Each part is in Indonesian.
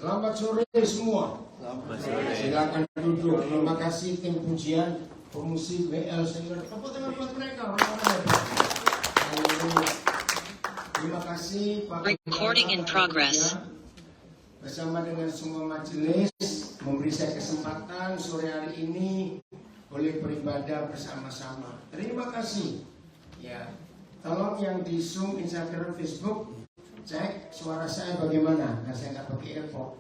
Selamat sore semua. Selamat sore. Silakan duduk. Terima kasih tim pujian pemusik WL Singer. Tepuk tangan buat mereka. Terima kasih Pak. Recording in progress. Bersama dengan semua majelis memberi saya kesempatan sore hari ini boleh beribadah bersama-sama. Terima kasih. Ya, tolong yang di Zoom, Instagram, Facebook cek suara saya bagaimana. Nah, saya nggak pakai earphone.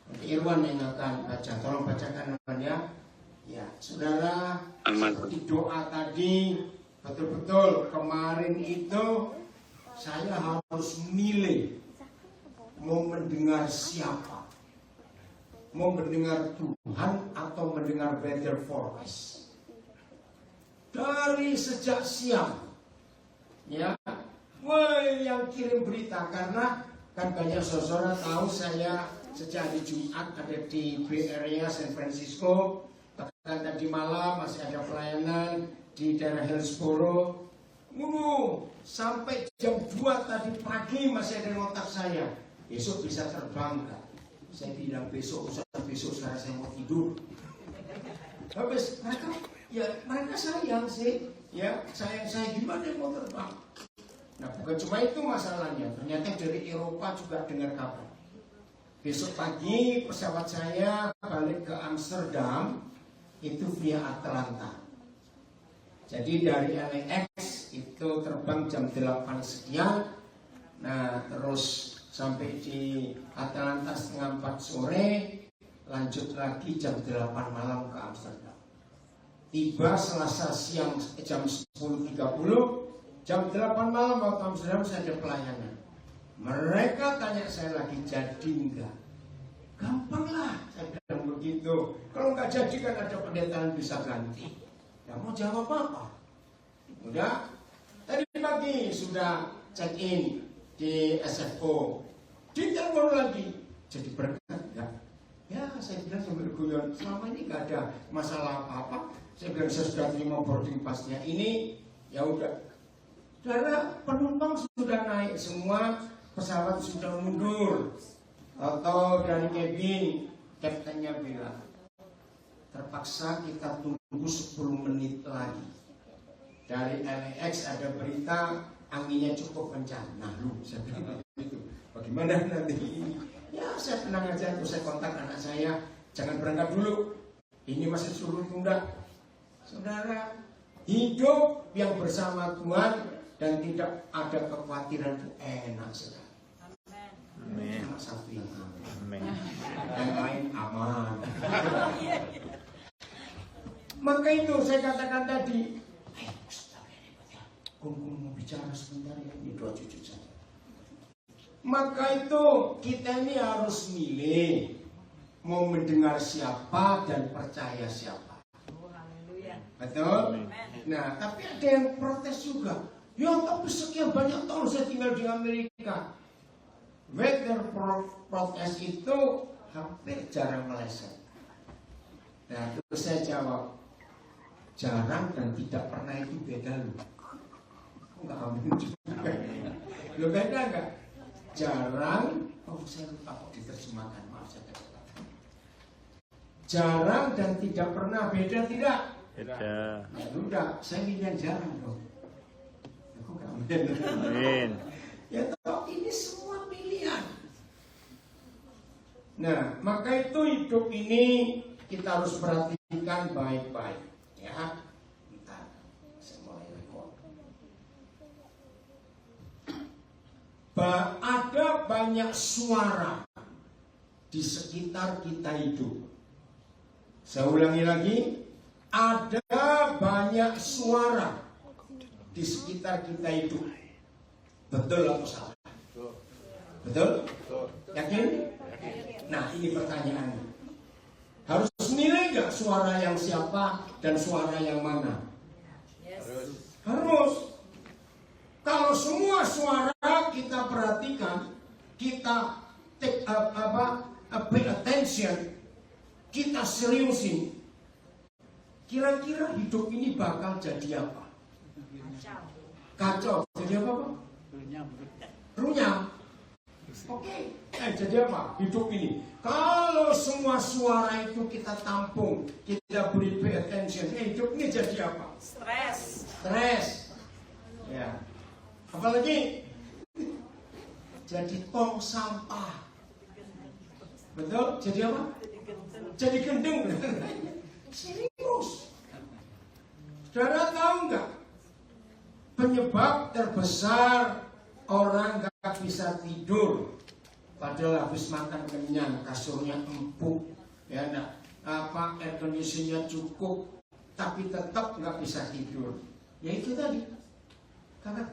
Nanti Irwan yang akan baca. Tolong bacakan namanya. Ya, saudara, seperti doa tadi, betul-betul kemarin itu saya harus milih mau mendengar siapa, mau mendengar Tuhan atau mendengar Better Forest. Dari sejak siang, ya. Wah, yang kirim berita karena kan banyak saudara tahu saya sejak hari Jumat ada di Bay Area San Francisco, bahkan tadi malam masih ada pelayanan di daerah Hillsboro. Sampai jam 2 tadi pagi masih ada yang kontak saya. Besok bisa terbang kan? Saya bilang besok sekarang saya mau tidur. Habis mereka sayang sih, ya sayang saya gimana mau terbang. Nah, bukan cuma itu masalahnya, ternyata dari Eropa juga dengar kabar. Besok pagi pesawat saya balik ke Amsterdam itu via Atlanta. Jadi dari LAX itu terbang jam 8 sekian. Nah, terus sampai di Atlanta setengah 4 sore, lanjut lagi jam 8 malam ke Amsterdam. Tiba Selasa siang jam 10.30. Jam 8 malam waktu Amsterdam saya ada pelayanan. Mereka tanya saya lagi, jadi enggak? Gampang lah, saya bilang begitu. Kalau enggak jadi kan ada pendeta bisa ganti. Enggak mau jawab apa. Udah, tadi pagi sudah check in di SFO. Ditelepon lagi, jadi berkat enggak? Ya, saya bilang sambil guyon, selama ini enggak ada masalah apa-apa. Saya bilang saya sudah terima boarding pass-nya. Ini ya udah. Karena penumpang sudah naik semua, pesawat sudah mundur. Atau dari kabin, kaptennya bilang, terpaksa kita tunggu 10 menit lagi. Dari LAX ada berita, anginnya cukup kencang. Nah lu, saya bilang itu, bagaimana nanti ini? Ya saya tenang aja, terus saya kontak anak saya, jangan berangkat dulu. Ini masih suruh tunda. Saudara, hidup yang bersama Tuhan dan tidak ada kekhawatiran itu enak sekali. Amin. Cuma satu yang aman. Yang lain aman. Maka itu saya katakan tadi, Kung mau bicara sebentar ya, ini 2 cucu saja. Maka itu kita ini harus milih mau mendengar siapa dan percaya siapa. Betul? Nah, tapi ada yang protes juga. Ya, tapi sekian banyak tahun saya tinggal di Amerika. Weather protes itu hampir jarang meleset. Nah, terus saya jawab, jarang dan tidak pernah itu beda loh. Enggak amin juga. Lo beda enggak? Jarang, saya lupa kok diterjemahkan, maaf saya katakan. Jarang dan tidak pernah beda tidak? Beda. Ya udah, saya milih yang jarang dong. Amin. Ya toh ini semua pilihan. Nah, maka itu hidup ini kita harus perhatikan baik-baik. Ya, bentar, saya mulai rekod. Ada banyak suara di sekitar kita hidup. Saya ulangi lagi, ada banyak suara di sekitar kita hidup. Betul atau salah? Betul? Yakin? Nah, ini pertanyaannya. Harus milih nggak suara yang siapa dan suara yang mana? Harus. Kalau semua suara kita perhatikan, kita pay attention, kita seriusin, kira-kira hidup ini bakal jadi apa? Kacau. Jadi apa? Runyam. Oke, jadi apa? Hidup ini. Kalau semua suara itu kita tampung, kita beri pay attention, hidup ini jadi apa? Stres. Ya. Apalagi jadi tong sampah. Betul? Jadi apa? Jadi gendeng. Serius. Saudara tahu nggak? Penyebab terbesar orang nggak bisa tidur, padahal habis makan kenyang, kasurnya empuk, ya nak, air conditionnya cukup, tapi tetap nggak bisa tidur. Ya itu tadi, karena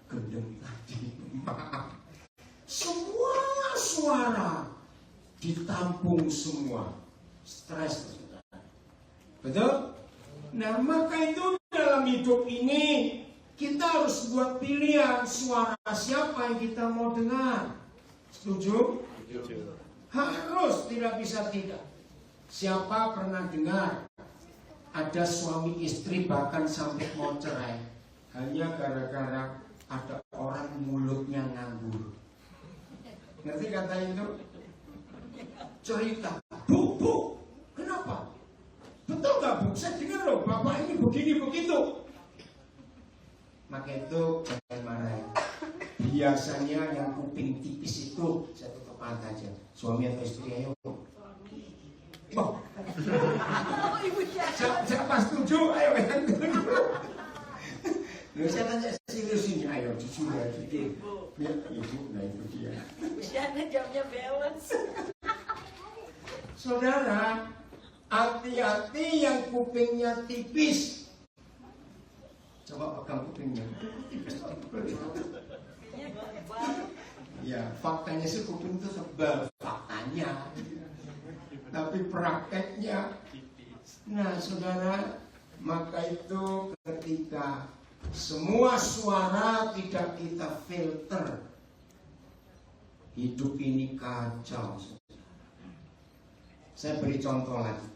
gendeng tadi. Maaf. Semua suara ditampung semua, stres. Betul? Nah, maka itu dalam hidup ini kita harus buat pilihan suara siapa yang kita mau dengar. Setuju? Harus, tidak bisa tidak. Siapa pernah dengar ada suami istri bahkan sampai mau cerai hanya gara-gara ada orang mulutnya nganggur? Ngerti kata itu? Cerita, bu, kenapa? Betul gak bu? Saya dengar loh, bapak ini begini begitu. Maka itu jangan marahin. Biasanya yang kuping tipis itu saya tutup mata aja. Suami atau istri ayo. Oh. Siapa setuju? Ayo yang setuju. Loh, saya tanya serius ini, ayo jujur ya, jujur. Ya, ibu, nah itu dia. Usianya jamnya balance. Saudara, hati-hati yang kupingnya tipis. Coba pegang kupingnya. Ya, faktanya sih kuping itu tebal, faktanya. Tapi prakteknya. Nah, saudara, maka itu ketika semua suara tidak kita filter, hidup ini kacau. Saya beri contoh lagi.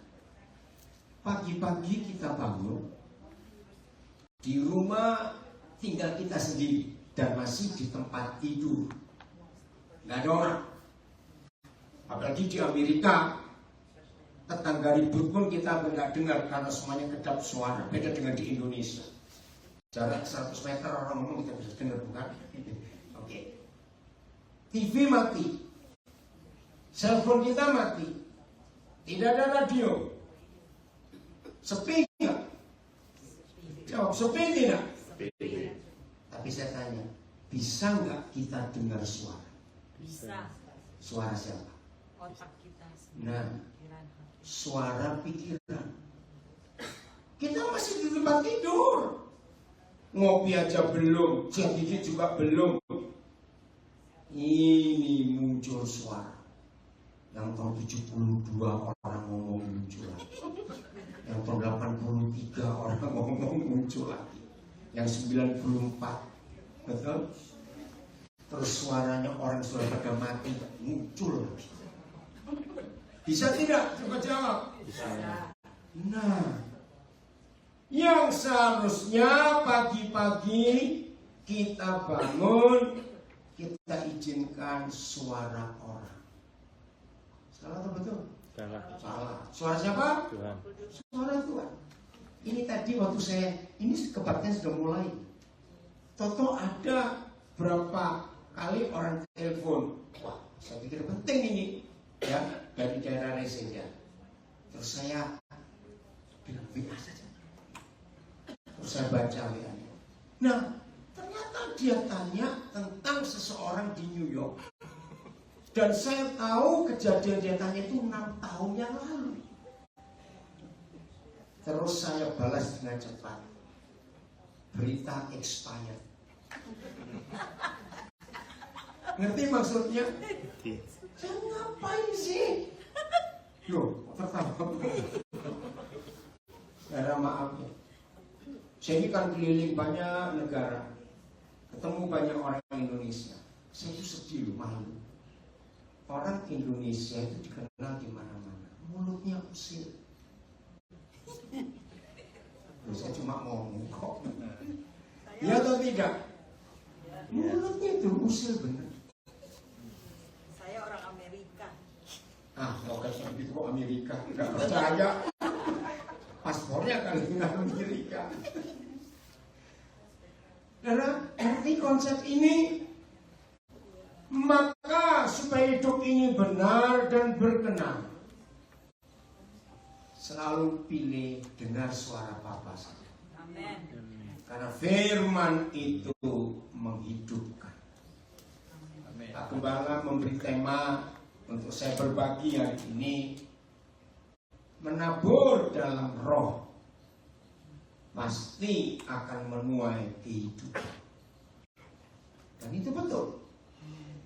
Pagi-pagi kita bangun, di rumah tinggal kita sendiri dan masih di tempat tidur, nggak ada orang. Apalagi di Amerika, tetangga ribut pun kita nggak dengar karena semuanya kedap suara. Beda dengan di Indonesia, jarak 100 meter orang ngomong kita bisa dengar, bukan? Oke. TV mati, cellphone kita mati, tidak ada radio, sepi nggak? Jawab, sepi tidak? Tapi saya tanya, bisa nggak kita dengar suara? Bisa. Suara siapa? Otak kita. Nah, suara pikiran. Kita masih di tempat tidur, ngopi aja belum, siang gigi juga belum. Ini muncul suara. Yang tahun 72 orang ngomong muncul lagi. Yang tahun 83 orang ngomong muncul lagi. Yang 94, betul? Terus suaranya orang sudah pada mati muncul lagi. Bisa tidak? Coba jawab. Bisa. Nah, yang seharusnya pagi-pagi kita bangun, kita izinkan suara orang. Salah atau betul? Salah. Suara siapa? Tuhan. Suara Tuhan. Ini tadi waktu saya, ini kebaktian sudah mulai. Toto ada berapa kali orang telepon. Wah, saya pikir penting ini, ya, dari daerah Resenya. Terus saya bilang WA saja. Terus saya baca WA-nya. Nah, ternyata dia tanya tentang seseorang di New York. Dan saya tahu kejadian dia tanya itu 6 tahun yang lalu. Terus saya balas dengan cepat. Berita expired. Ngerti maksudnya? Saya ngapain sih? Loh, pertama. Karena maaf ya. Saya ini kan keliling banyak negara. Ketemu banyak orang Indonesia. Saya itu sedih loh, malu. Orang Indonesia itu dikenal di mana-mana. Mulutnya usil. Saya cuma ngomong kok. Ya atau tidak? Mulutnya itu usil benar. Lokasinya begitu kok Amerika, nggak percaya. Paspornya kan dengan Amerika. Karena arti konsep ini, maka supaya hidup ini benar dan berkenan, selalu pilih dengar suara Bapa saja. Amin. Karena firman itu menghidupkan. Pak Gembala memberi tema untuk saya berbagi hari ini, menabur dalam roh pasti akan menuai kehidupan. Dan itu betul.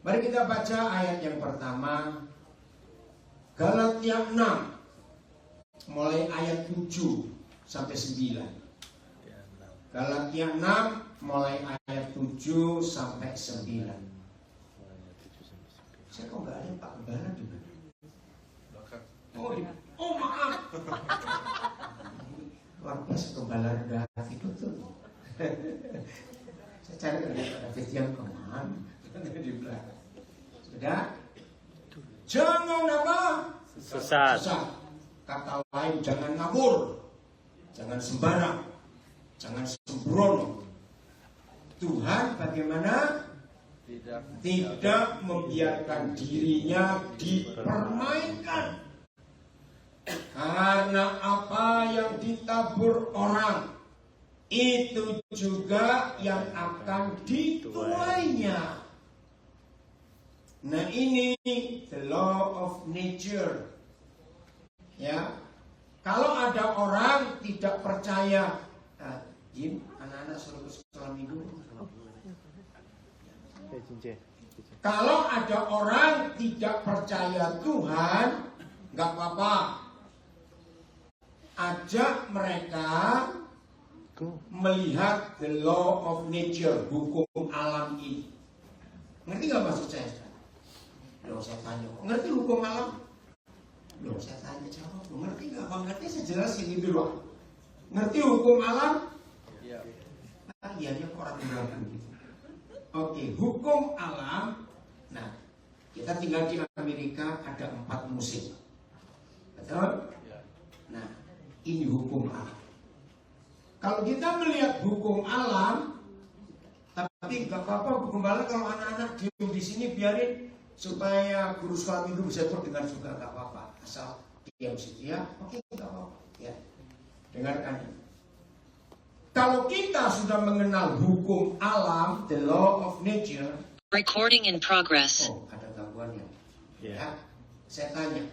Mari kita baca ayat yang pertama, Galatia 6 mulai ayat 7 sampai 9. Galatia 6 mulai ayat 7 sampai 9. Saya kok nggak ada Pak Gembala di mana? Oh maaf. Luar biasa Gembala rendah hati betul. Saya cari David yang kemana? Di belakang. Sudah? Jangan apa? Sesat. Kata lain jangan ngawur, jangan sembarang, jangan sembrono. Tuhan bagaimana? Tidak membiarkan dirinya dipermainkan. Karena apa yang ditabur orang, itu juga yang akan dituainya. Nah ini the law of nature. Ya, kalau ada orang tidak percaya, Jim, anak-anak suruh ke sekolah minggu. Kalau ada orang tidak percaya Tuhan, nggak apa-apa. Ajak mereka melihat the law of nature, hukum alam ini. Ngerti nggak maksud saya? Loh saya tanya, ngerti hukum alam? Loh saya tanya jawab, ngerti nggak? Bang ngerti saya jelasin itu loh. Ngerti hukum alam? Iya. Iya dia orang bilang gitu. Oke, hukum alam. Nah, kita tinggal di Amerika ada 4 musim, betul? Nah, ini hukum alam. Kalau kita melihat hukum alam, tapi nggak apa-apa, Gembala kalau anak-anak diem di sini biarin supaya guru sekolah minggu bisa terdengar juga nggak apa-apa, asal diam situ ya. Oke, nggak apa-apa. Ya, dengarkan ini. Kalau kita sudah mengenal hukum alam, the law of nature. Recording in progress. Oh, ada gangguannya. Yeah. Ya, saya tanya.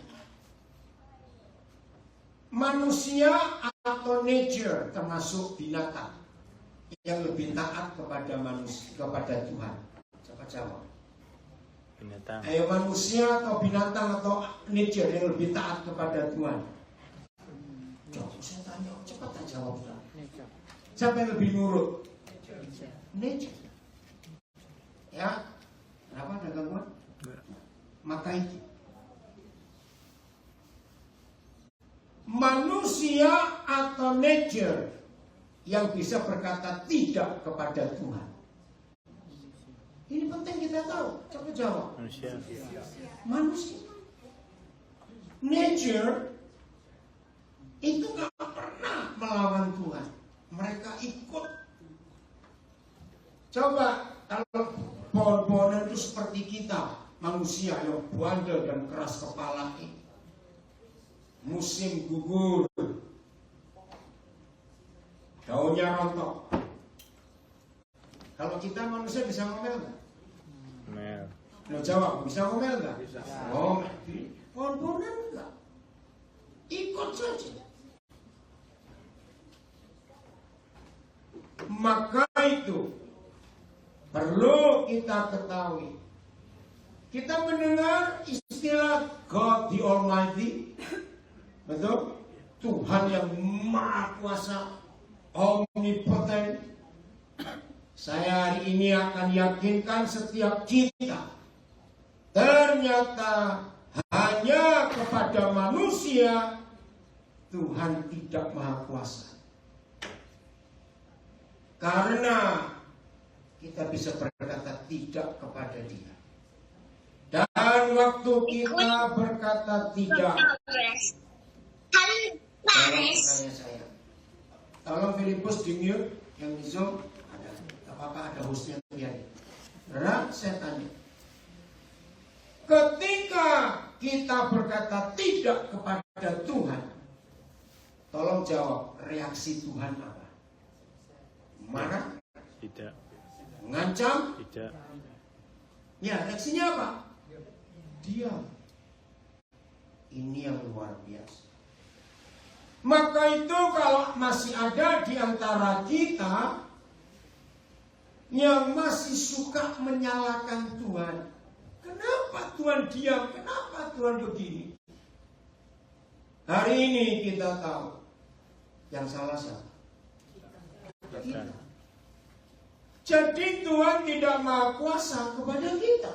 Manusia atau nature termasuk binatang yang lebih taat kepada manusia, kepada Tuhan? Coba jawab. Binatang. Ayo, manusia atau binatang atau nature yang lebih taat kepada Tuhan? Coba saya tanya, cepat jawab. Siapa yang lebih nurut? Nature. Ya, kenapa ada gangguan? Maka itu manusia atau nature yang bisa berkata tidak kepada Tuhan. Ini penting kita tahu. Coba jawab. Manusia. Nature itu gak pernah melawan Tuhan. Mereka ikut. Coba kalau pohon-pohonan itu seperti kita, manusia yang bandel dan keras kepala ini. Musim gugur, daunnya rontok. Kalau kita manusia bisa ngomel nggak? Lo jawab, bisa ngomel nggak? Bisa. Ngomel. Pohon-pohonan enggak. Ikut saja. Maka itu perlu kita ketahui. Kita mendengar istilah God the Almighty, betul? Tuhan yang Maha Kuasa, omnipotent. Saya hari ini akan yakinkan setiap kita, ternyata hanya kepada manusia Tuhan tidak Maha Kuasa. Karena kita bisa berkata tidak kepada Dia. Dan waktu kita berkata tidak, tolong saya. Tolong Filipus di mute, yang di Zoom ada. Gak apa-apa, ada hostnya biar. Saudara, saya tanya. Ketika kita berkata tidak kepada Tuhan, tolong jawab, reaksi Tuhan apa? Marah? Tidak. Mengancam? Tidak. Ya, reaksinya apa? Diam. Ini yang luar biasa. Maka itu kalau masih ada di antara kita yang masih suka menyalahkan Tuhan. Kenapa Tuhan diam? Kenapa Tuhan begini? Hari ini kita tahu yang salah siapa? Kita. Jadi Tuhan tidak maha kuasa kepada kita.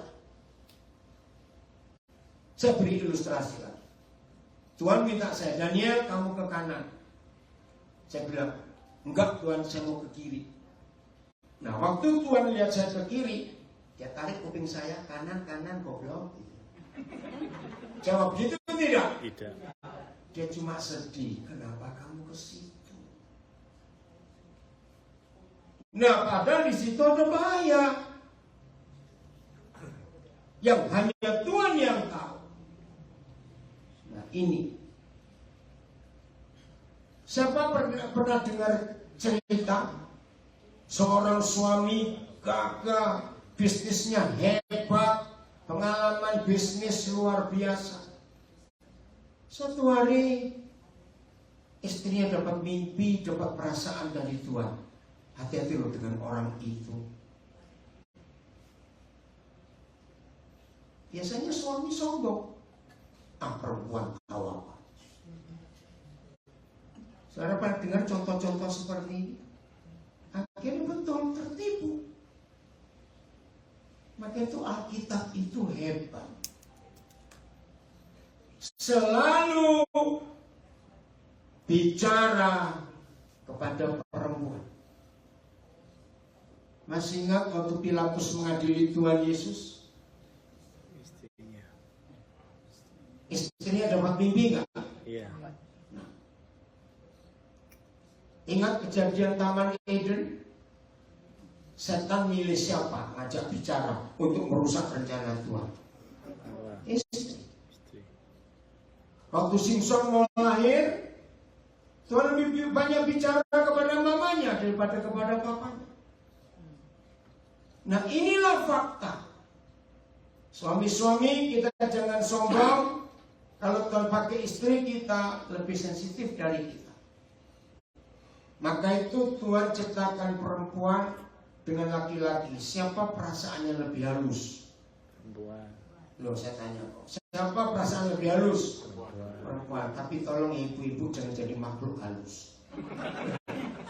Saya beri ilustrasi lagi. Tuhan minta saya, Daniel kamu ke kanan. Saya bilang, enggak Tuhan, saya mau ke kiri. Nah waktu Tuhan lihat saya ke kiri, dia tarik kuping saya, kanan goblok. Jawab gitu tidak? Tidak. Dia cuma sedih, kenapa kamu ke situ? Nah, padahal di situ ada bahaya yang hanya Tuhan yang tahu. Nah, ini siapa pernah dengar cerita seorang suami gagah, bisnisnya hebat, pengalaman bisnis luar biasa. Suatu hari istrinya dapat mimpi, dapat perasaan dari Tuhan. Hati-hati loh dengan orang itu. Biasanya suami sombong. Perempuan tahu apa? Saudara pernah dengar contoh-contoh seperti ini? Akhirnya betul tertipu. Maka itu Alkitab itu hebat. Selalu bicara kepada perempuan. Masih ingat waktu Pilatus mengadili Tuhan Yesus? Istrinya dapat mimpi nggak? Iya. Nah. Ingat kejadian Taman Eden? Setan milih siapa? Ngajak bicara untuk merusak rencana Tuhan. Istri. Waktu Simpson mau lahir, Tuhan lebih banyak bicara kepada mamanya daripada kepada papanya. Nah inilah fakta. Suami-suami kita jangan sombong. Kalau Tuhan pakai istri kita lebih sensitif dari kita. Maka itu Tuhan ciptakan perempuan dengan laki-laki. Siapa perasaannya lebih halus? Perempuan. Loh saya tanya kok. Siapa perasaan lebih halus? Perempuan. Tapi tolong ibu-ibu jangan jadi makhluk halus.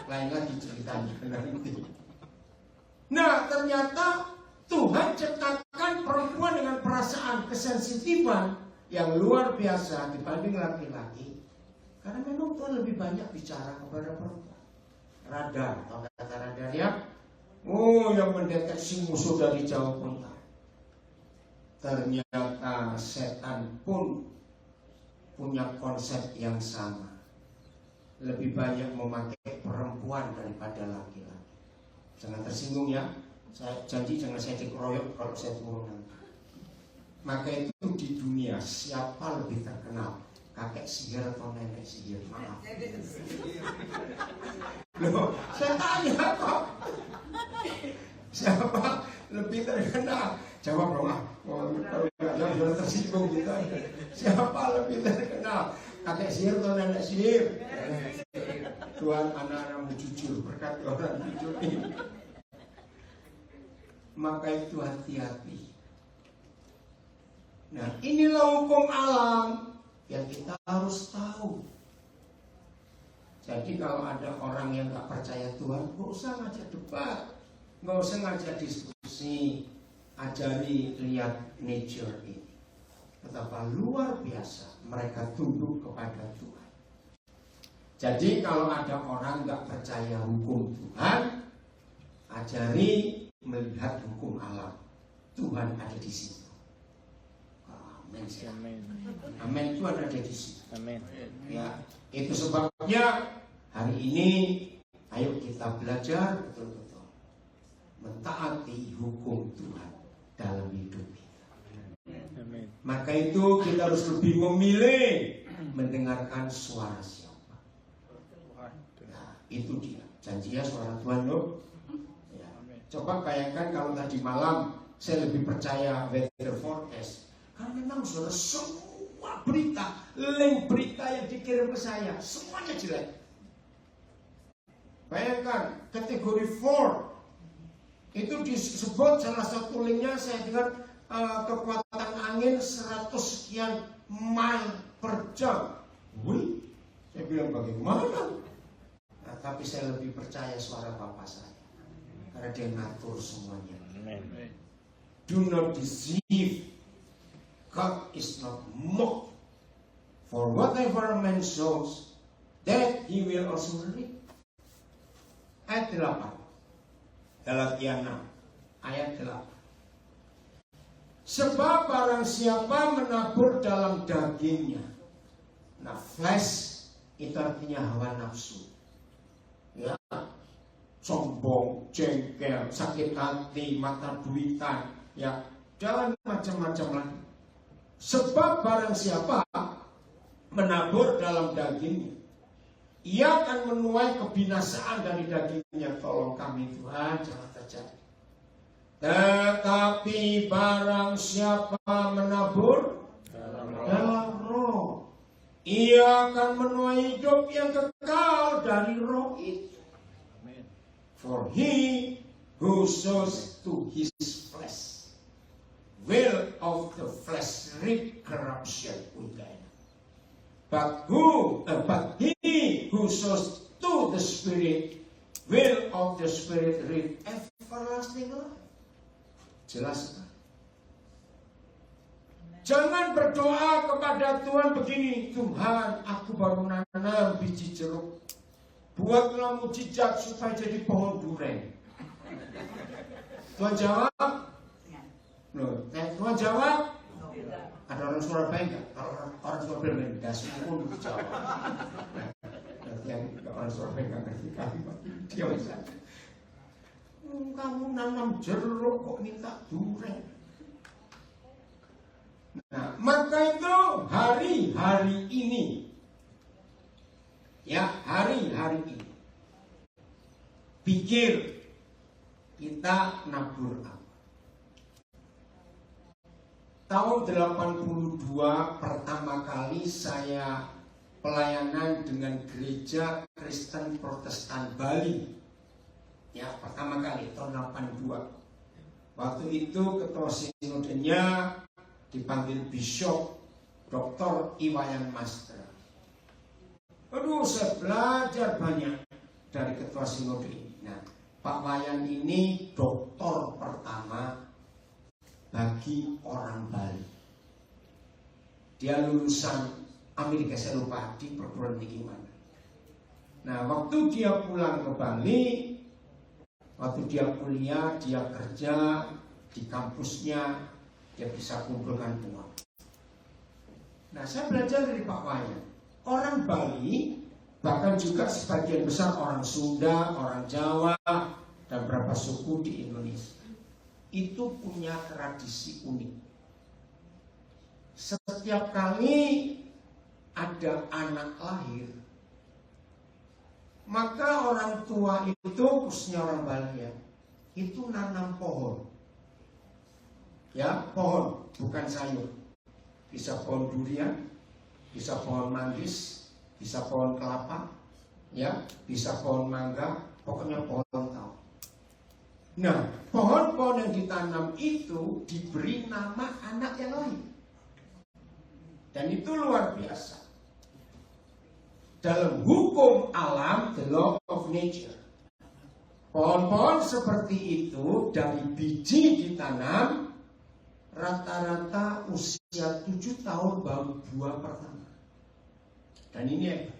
Lain lagi ceritanya nanti. Nah ternyata Tuhan ciptakan perempuan dengan perasaan kesensitifan yang luar biasa dibanding laki-laki. Karena memang Tuhan lebih banyak bicara kepada perempuan. Radar, atau kata radar ya. Oh yang mendeteksi musuh dari jauh pun. Ternyata setan pun punya konsep yang sama. Lebih banyak memakai perempuan daripada laki-laki. Jangan tersinggung ya. Saya janji jangan saya dikeroyok kalau saya turun nanti. Maka itu di dunia siapa lebih terkenal? Kakek sihir atau nenek sihir? Maaf. Loh, saya tanya kok. Siapa lebih terkenal? Jawab dong. Kalau jangan tersinggung gitu. Siapa lebih terkenal? Kakek sihir atau nenek sihir? Tuhan anak-anakmu jujur, berkati orang jujur ini. Maka itu hati-hati. Nah inilah hukum alam yang kita harus tahu. Jadi kalau ada orang yang gak percaya Tuhan, gak usah ngajak debat, gak usah ngajak diskusi. Ajari lihat nature ini. Betapa luar biasa mereka tunduk kepada Tuhan. Jadi kalau ada orang gak percaya hukum Tuhan, ajari melihat hukum alam. Tuhan ada di situ. Amin. Amin. Amin itu ada di sini. Amin. Ya, itu sebabnya hari ini ayo kita belajar betul-betul mentaati hukum Tuhan dalam hidup kita. Amin. Maka itu kita harus lebih memilih mendengarkan suara siapa. Nah, itu dia janjinya suara Tuhan loh. Ya. Coba bayangkan kalau tadi malam saya lebih percaya weather forecast. Karena memang saudara semua berita, link berita yang dikirim ke saya semuanya jelek. Bayangkan kategori 4 itu disebut salah satu linknya saya dengar kekuatan angin 100 sekian mile per jam. Wih, saya bilang bagaimana? Nah, tapi saya lebih percaya suara Bapak saya karena dia ngatur semuanya. Amin. Do not deceive. God is not mocked. For whatever man sows, that he will also reap. Ayat 8. Galatia 6. Ayat 8. Sebab barang siapa menabur dalam dagingnya. Nah, flesh itu artinya hawa nafsu. Ya. Sombong, jengkel, sakit hati, mata duitan, ya, dan macam-macam lagi. Sebab barang siapa menabur dalam dagingnya, ia akan menuai kebinasaan dari dagingnya. Tolong kami Tuhan, jangan terjadi. Tetapi barang siapa menabur dalam roh, ia akan menuai hidup yang kekal dari roh itu. For he who sows to his flesh will of the flesh reap corruption. But he who sows to the Spirit will of the Spirit reap everlasting life. Jelas kan? Jangan berdoa kepada Tuhan begini, Tuhan, aku baru nanam biji jeruk, buatlah mujizat supaya jadi pohon durian. Tuhan jawab, loh, Tuhan jawab, ada orang Surabaya enggak? Orang Surabaya enggak semua untuk jawab. Nanti yang orang Surabaya enggak ngerti kalimat, dia bisa. Kamu nanam jeruk kok minta durian? Nah, maka itu hari-hari ini, ya hari-hari ini, pikir kita nabur apa? Tahun 82 pertama kali saya pelayanan dengan gereja Kristen Protestan Bali. Ya, pertama kali tahun 82. Waktu itu ketua sinodenya dipanggil Bishop Dr. Iwayan Master. Aduh, saya belajar banyak dari ketua sinode ini. Nah, Pak Wayan ini doktor pertama bagi orang Bali. Dia lulusan Amerika, saya lupa di perguruan tinggi mana. Nah, waktu dia pulang ke Bali, waktu dia kuliah, dia kerja di kampusnya, dia bisa kumpulkan uang. Nah, saya belajar dari Pak Wayan. Orang Bali, bahkan juga sebagian besar orang Sunda, orang Jawa, dan beberapa suku di Indonesia, itu punya tradisi unik. Setiap kali ada anak lahir, maka orang tua itu, khususnya orang Bali ya, itu nanam pohon. Ya, pohon, bukan sayur. Bisa pohon durian, bisa pohon manggis, bisa pohon kelapa, ya, bisa pohon mangga, pokoknya pohon tahu. Nah, pohon-pohon yang ditanam itu diberi nama anak yang lain. Dan itu luar biasa. Dalam hukum alam, the law of nature, pohon-pohon seperti itu dari biji ditanam, rata-rata usia 7 tahun baru buah pertama. Dan ini hebat.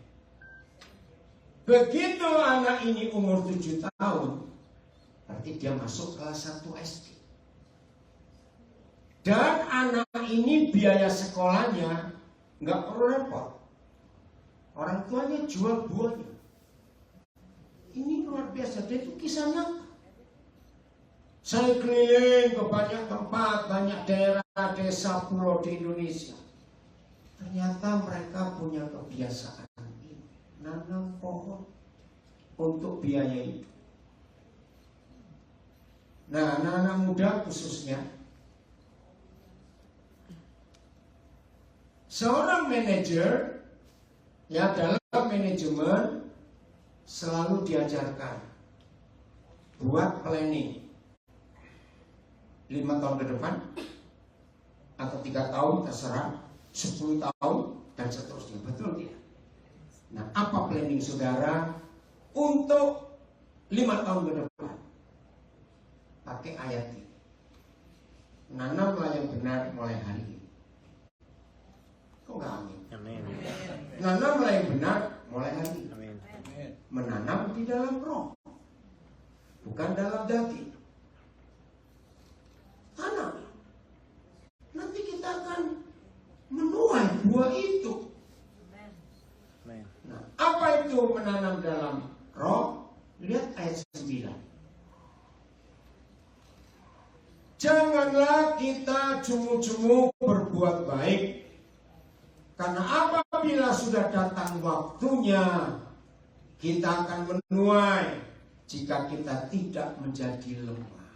Begitu anak ini umur 7 tahun, berarti dia masuk kelas 1 SD. Dan anak ini biaya sekolahnya nggak perlu repot. Orang tuanya jual buahnya. Ini luar biasa. Dia itu kisah nyata. Saya keliling ke banyak tempat, banyak daerah, desa, pulau di Indonesia. Ternyata mereka punya kebiasaan ini, nanam pohon untuk biaya hidup. Nah, anak-anak muda khususnya, seorang manajer ya dalam manajemen selalu diajarkan buat planning 5 tahun ke depan atau 3 tahun terserah, 10 tahun dan seterusnya. Betul tidak? Nah, apa planning saudara untuk 5 tahun ke depan? Pakai ayat ini. Nanamlah yang benar mulai hari ini. Kok nggak amin? Amin. Nanamlah yang benar mulai hari ini. Amin. Menanam di dalam roh, bukan dalam daging. Tanam. Nanti kita akan menuai buah itu. Amin. Nah, apa itu menanam dalam roh? Lihat ayat 9. Janganlah kita cemu-cemu berbuat baik, karena apabila sudah datang waktunya, kita akan menuai jika kita tidak menjadi lemah.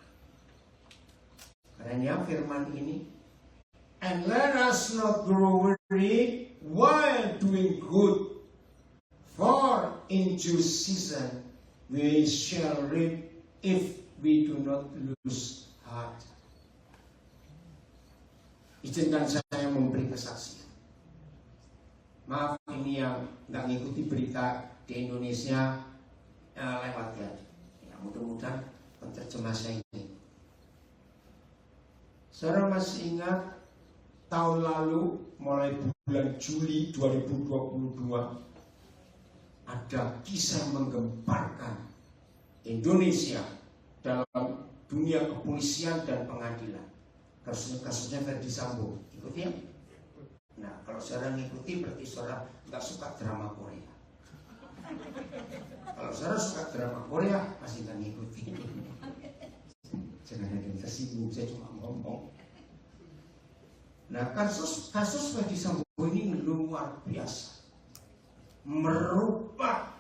Karena firman ini, and let us not grow weary while doing good, for in due season we shall reap if we do not lose heart. Izinkan saya memberi kesaksian. Maaf ini yang nggak ngikuti berita di Indonesia lewat ya. Mudah-mudahan penerjemah saya ini. Saudara masih ingat tahun lalu mulai bulan Juli 2022 ada kisah menggemparkan Indonesia dalam dunia kepolisian dan pengadilan. Kasusnya Ferdi Sambo. Ikuti ya? Nah, kalau saudara ngikuti berarti saudara nggak suka drama Korea. Kalau saudara suka drama Korea pasti nggak ngikuti. Jangan ada yang tersinggung, saya cuma ngomong. Nah, kasus Ferdi Sambo ini luar biasa, merubah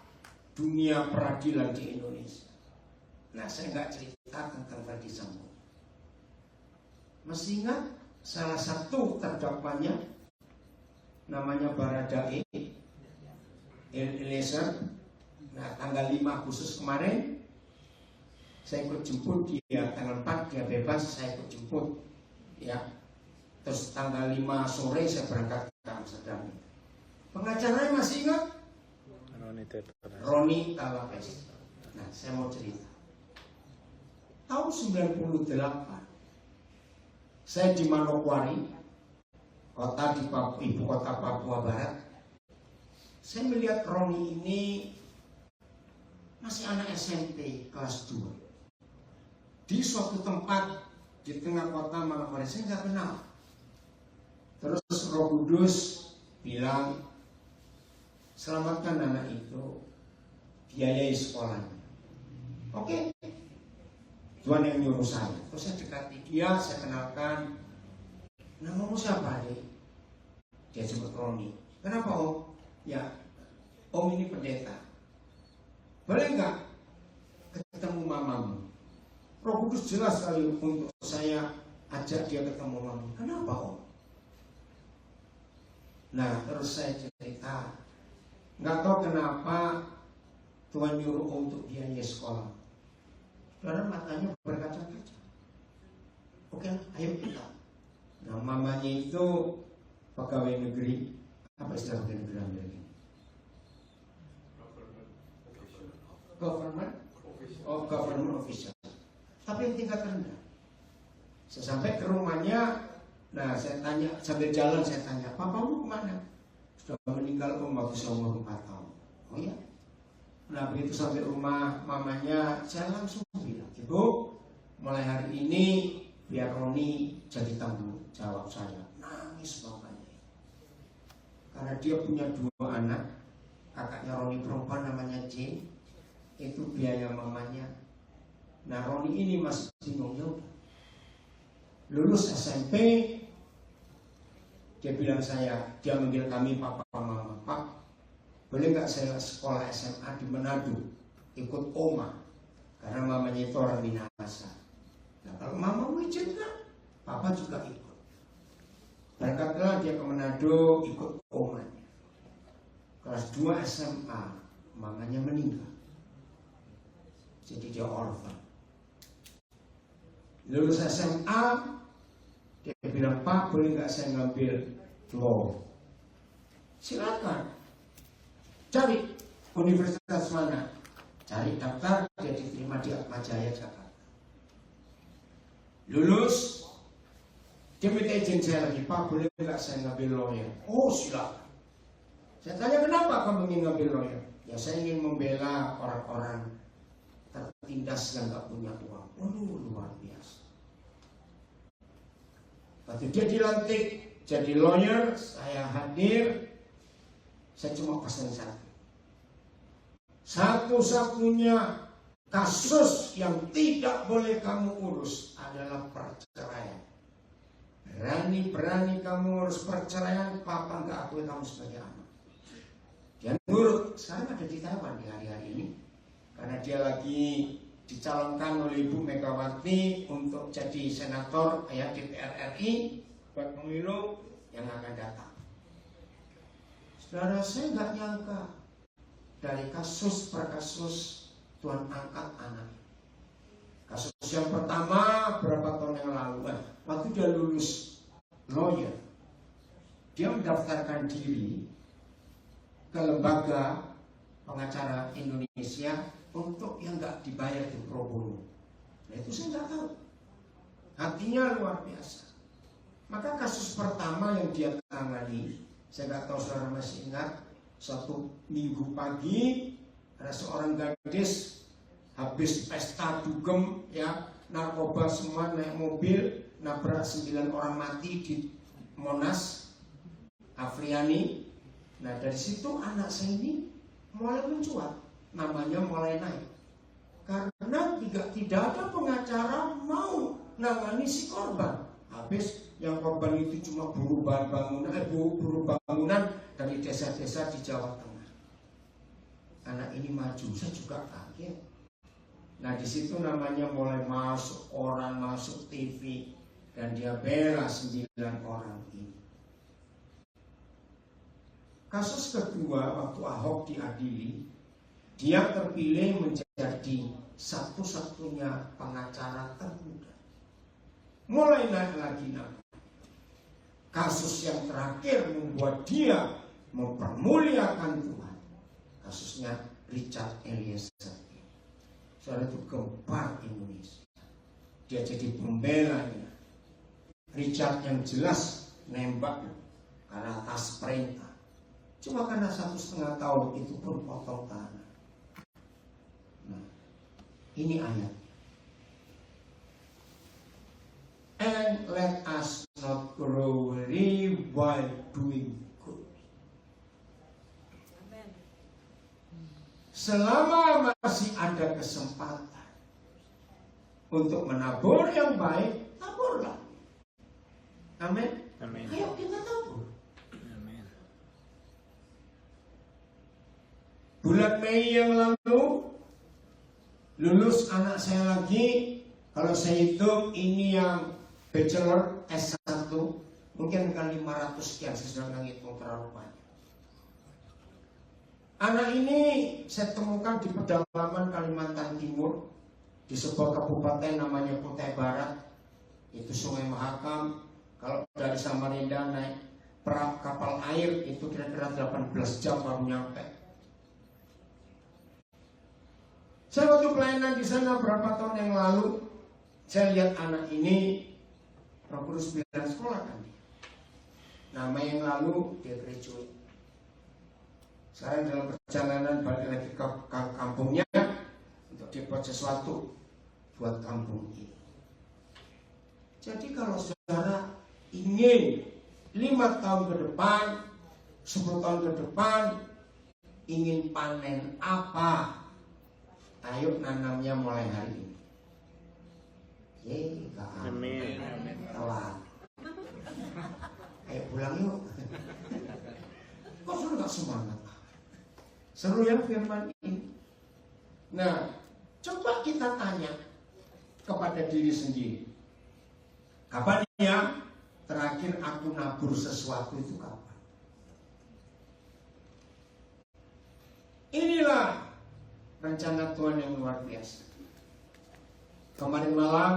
dunia peradilan di Indonesia. Nah, saya nggak cerita tentang Ferdi Sambo. Masih ingat salah satu terdakwanya namanya Baradae Eliezer. Nah, tanggal 5 Agustus kemarin saya ikut jemput dia, tanggal 4 dia bebas, saya ikut jemput ya. Terus tanggal 5 sore saya berangkat ke Amsterdam. Pengacaranya masih ingat? Roni Talapes. Nah, saya mau cerita. Tahun 98 saya di Manokwari, kota di Papua, ibu kota Papua Barat. Saya melihat Roni ini masih anak SMP kelas 2. Di suatu tempat di tengah kota Manokwari, saya nggak kenal. Terus Roh Kudus bilang, selamatkan anak itu, biayai sekolahnya. Oke, Tuhan yang nyuruh saya. Terus saya dekati dia, saya kenalkan. Namamu siapa, Dek? Dia sebut Roni. Kenapa, Om? Ya, Om ini pendeta. Boleh nggak ketemu mamamu? Roh Kudus jelas sekali untuk saya ajak dia ketemu mamamu. Kenapa, Om? Nah, terus saya cerita. Nggak tahu kenapa Tuhan nyuruh Om untuk biaya sekolah. Karena matanya berkaca-kaca. Oke, ayo kita. Nah, mamanya itu pegawai negeri. Apa istilah pegawai negeri Amerika? Government official. Tapi yang tingkat rendah. Saya sampai ke rumahnya. Nah, saya tanya, sambil jalan saya tanya, papamu kemana? Sudah meninggal waktu saya umur 4 tahun. Oh ya. Nah, begitu sampai rumah mamanya, saya langsung bilang, Ibu, mulai hari ini biar Roni jadi tamu. Jawab saya, nangis bapaknya. Karena dia punya 2 anak, kakaknya Roni perempuan namanya Jane, itu biaya mamanya. Nah Roni ini masih bingung, lulus SMP, dia bilang dia manggil kami papa mama, Pak, boleh nggak saya sekolah SMA di Manado, ikut oma, karena mamanya itu orang Minahasa. Nah kalau mama mau izinkan, papa juga ikut. Berangkatlah dia ke Manado, ikut omanya. Kelas 2 SMA, mamanya meninggal, jadi dia orphan. Lulus SMA, dia bilang, Pak, boleh nggak saya ngambil law? Silakan. Cari universitas mana? Cari daftar, dia diterima di Atmajaya Jakarta. Lulus, dia minta izin saya lagi, Pak, boleh nggak saya ngambil lawyer? Oh, silakan. Saya tanya, kenapa kamu ingin ngambil lawyer? Ya, saya ingin membela orang-orang tertindas yang nggak punya uang. Luar biasa. Waktu dia dilantik jadi lawyer, saya hadir. Saya cuma pesan satu-satunya kasus yang tidak boleh kamu urus adalah perceraian. Berani-berani kamu urus perceraian, papa nggak akui kamu sebagai anak. Dia nurut. Sekarang ada di Taiwan di hari-hari ini, karena dia lagi dicalonkan oleh Ibu Megawati untuk jadi senator DPR RI buat pemilu yang akan datang. Saudara, saya nggak nyangka dari kasus per kasus Tuhan angkat anak. Kasus yang pertama berapa tahun yang lalu, waktu dia lulus lawyer, dia mendaftarkan diri ke lembaga pengacara Indonesia untuk yang nggak dibayar di pro bono. Nah itu saya nggak tahu. Hatinya luar biasa. Maka kasus pertama yang dia tangani, saya nggak tahu saudara masih ingat, satu minggu pagi ada seorang gadis habis pesta dugem, narkoba semua, naik mobil, nabrak 9 orang mati di Monas, Afriani. Nah dari situ anak saya ini mulai mencuat, namanya mulai naik. Karena tidak ada pengacara mau nangani si korban. Habis yang korban itu cuma buruh bangunan dari desa-desa di Jawa Tengah. Anak ini maju, saya juga kaget. Nah di situ namanya mulai masuk orang, masuk TV, dan dia bela 9 orang ini. Kasus kedua, waktu Ahok diadili, dia terpilih menjadi satu-satunya pengacara termuda. Mulai naik lagi nama. Kasus yang terakhir membuat dia mempermuliakan Tuhan. Kasusnya Richard Eliezer. Saudara, itu gempar Indonesia. Dia jadi pembelanya. Richard yang jelas nembak karena atas perintah. Cuma karena 1,5 tahun itu pun potong tangan. Nah, ini ayat. And let us not grow weary while doing good. Amen. Selama masih ada kesempatan untuk menabur yang baik, taburlah. Amin. Amin. Ayo kita tabur. Amin. Bulan Mei yang lalu lulus anak saya lagi. Kalau saya hitung ini yang bachelor S1, mungkin kan 500 sekian, saya sudah nggak ngitung terlalu banyak. Anak ini saya temukan di pedalaman Kalimantan Timur, di sebuah kabupaten namanya Kutai Barat. Itu Sungai Mahakam. Kalau dari Samarinda naik perahu kapal air itu kira-kira 18 jam baru nyampe. Saya waktu pelayanan di sana berapa tahun yang lalu, saya lihat anak ini Roh Kudus bilang sekolah kan dia. Nama yang lalu dia graduate. Sekarang dalam perjalanan balik lagi ke kampungnya untuk dia buat sesuatu buat kampung ini. Jadi kalau saudara ingin 5 tahun ke depan, 10 tahun ke depan, ingin panen apa? Ayo nanamnya mulai hari ini. Amin. Telat. Ayo pulang yuk. Kok sudah gak semangat? Seru ya firman ini. Nah, coba kita tanya kepada diri sendiri. Kapan ya terakhir aku nabur sesuatu itu kapan? Inilah rencana Tuhan yang luar biasa. Kemarin malam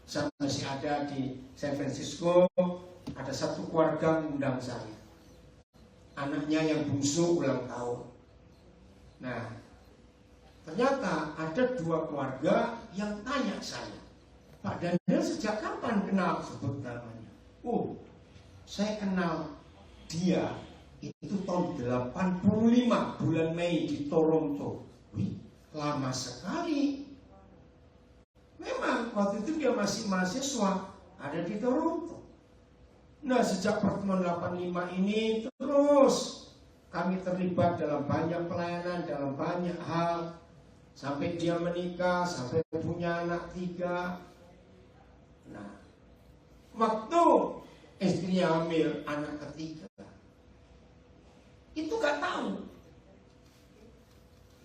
saya masih ada di San Francisco, ada satu keluarga mengundang saya. Anaknya yang bungsu ulang tahun. Nah, ternyata ada 2 keluarga yang tanya saya, Pak Daniel sejak kapan kenal? Sebut namanya. Oh, saya kenal dia itu tahun 85 bulan Mei di Toronto. Wih, lama sekali. Memang waktu itu dia masih mahasiswa ada di Toronto. Nah, sejak pertemuan 85 ini terus kami terlibat dalam banyak pelayanan, dalam banyak hal. Sampai dia menikah, sampai punya anak 3. Nah, waktu istrinya hamil anak ketiga, itu gak tahu.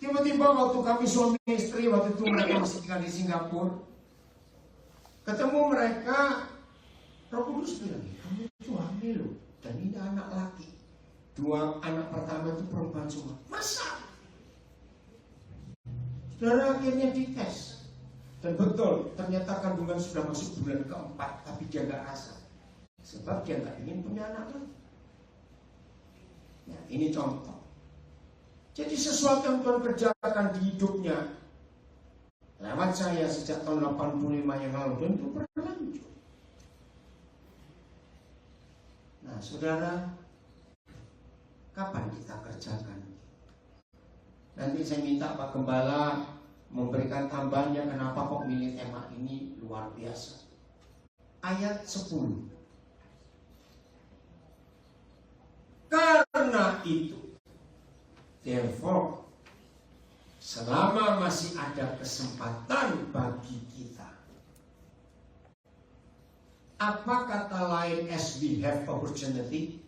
Tiba-tiba waktu kami suami istri, waktu itu mereka masih tinggal di Singapura, ketemu mereka, Roh Kudus bilang, kamu itu hamil loh, dan ini anak laki. 2 anak pertama itu perempuan semua. Masa? Saudara, akhirnya dites. Dan betul, ternyata kandungan sudah masuk bulan ke-4, tapi dia gak rasa. Sebab dia gak ingin punya anak lagi. Nah, ini contoh. Jadi sesuatu yang Tuhan kerjakan di hidupnya lewat saya sejak tahun 85 yang lalu, dan itu berlanjut. Nah, saudara, kapan kita kerjakan? Nanti saya minta Pak Gembala memberikan tambahannya kenapa kok milih tema ini luar biasa. Ayat 10. Karena itu, therefore, selama masih ada kesempatan bagi kita, apa kata lain as we have opportunity?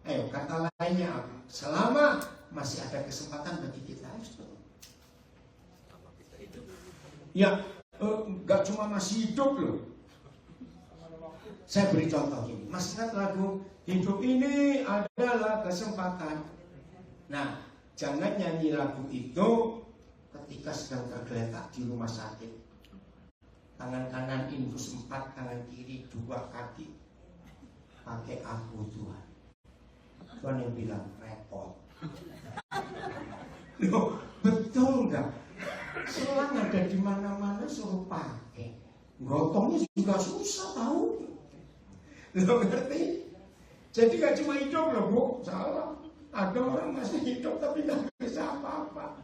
Ayo, kata lainnya apa? Selama masih ada kesempatan bagi kita, ya, gak cuma masih hidup loh. Saya beri contoh ini. Masih ingat lagu hidup ini adalah kesempatan. Nah, jangan nyanyi lagu itu ketika sedang tergeletak di rumah sakit. Tangan kanan infus 4, tangan kiri 2 kaki. Pakai aku Tuhan. Tuhan yang bilang repot. Loh, betul nggak? Selang ada di mana-mana suruh pakai. Gotongnya juga susah tahu. Lo ngerti? Jadi gak cuma hidup loh Bu, salah. Ada orang masih hidup tapi gak bisa apa-apa.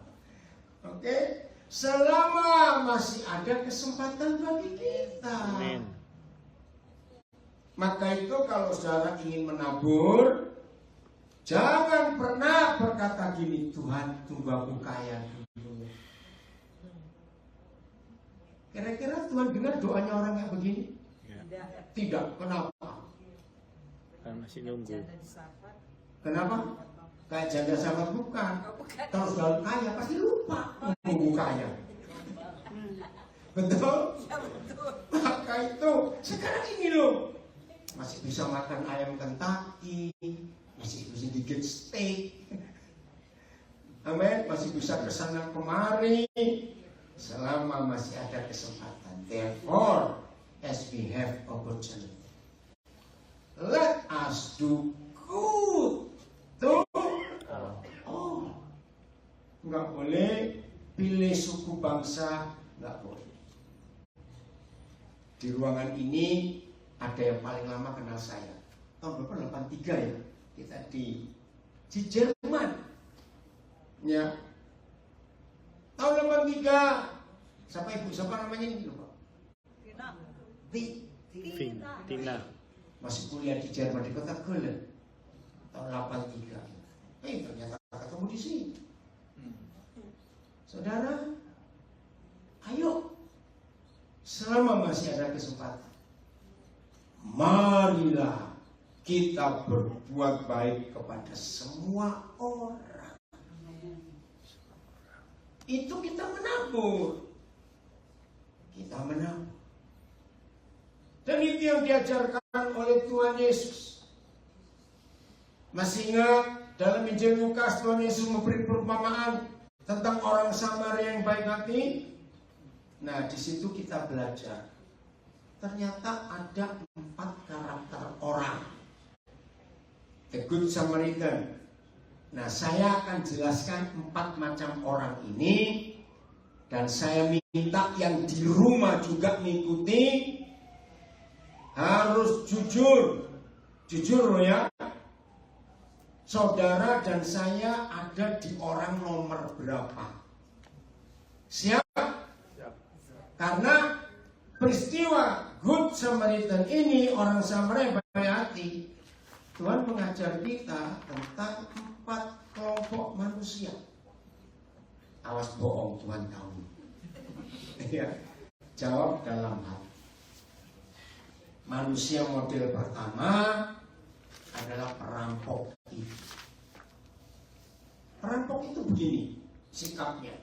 Oke? Selama masih ada kesempatan bagi kita. Amin. Maka itu kalau saudara ingin menabur, jangan pernah berkata gini, Tuhan tunggu aku kaya dulu. Kira-kira Tuhan dengar doanya orang yang begini? Ya, Tidak. Kenapa? kan masih nunggu. Kenapa? Kayak janda sahabat bukan. Kalau sudah kaya pasti lupa nunggu kaya. Betul? Maka itu sekarang ini loh, masih bisa makan ayam Kentucky, masih bisa gigit steak. Amin. Masih bisa kesana kemari selama masih ada kesempatan. Therefore, as we have opportunity, let us do good to all. Nggak boleh pilih suku bangsa, nggak boleh. Di ruangan ini ada yang paling lama kenal saya. Tahun berapa? 83 ya. Kita di Jerman. Ya. Tahun 83. Siapa ibu? Siapa namanya ini lupa? Tina. Tina. Tina. masih kuliah di Jerman di kota Köln tahun 83. Ternyata ketemu di sini. Saudara, ayo selama masih ada kesempatan, marilah kita berbuat baik kepada semua orang. Itu kita menabur. Kita menabur. Dan itu yang diajarkan oleh Tuhan Yesus. Masih ingat dalam Injil Lukas Tuhan Yesus memberi perumpamaan tentang orang Samaria yang baik hati? Nah, di situ kita belajar. Ternyata ada 4 karakter orang. The Good Samaritan. Nah, saya akan jelaskan 4 macam orang ini. Dan saya minta yang di rumah juga mengikuti. Harus jujur. Jujur loh ya. Saudara dan saya ada di orang nomor berapa? Siap? Karena peristiwa Good Samaritan ini, orang Samaria baik hati, Tuhan mengajar kita tentang 4 kelompok manusia. Awas bohong, Tuhan tahu. Ya, jawab dalam hati. Manusia model pertama adalah perampok itu. Perampok itu begini sikapnya.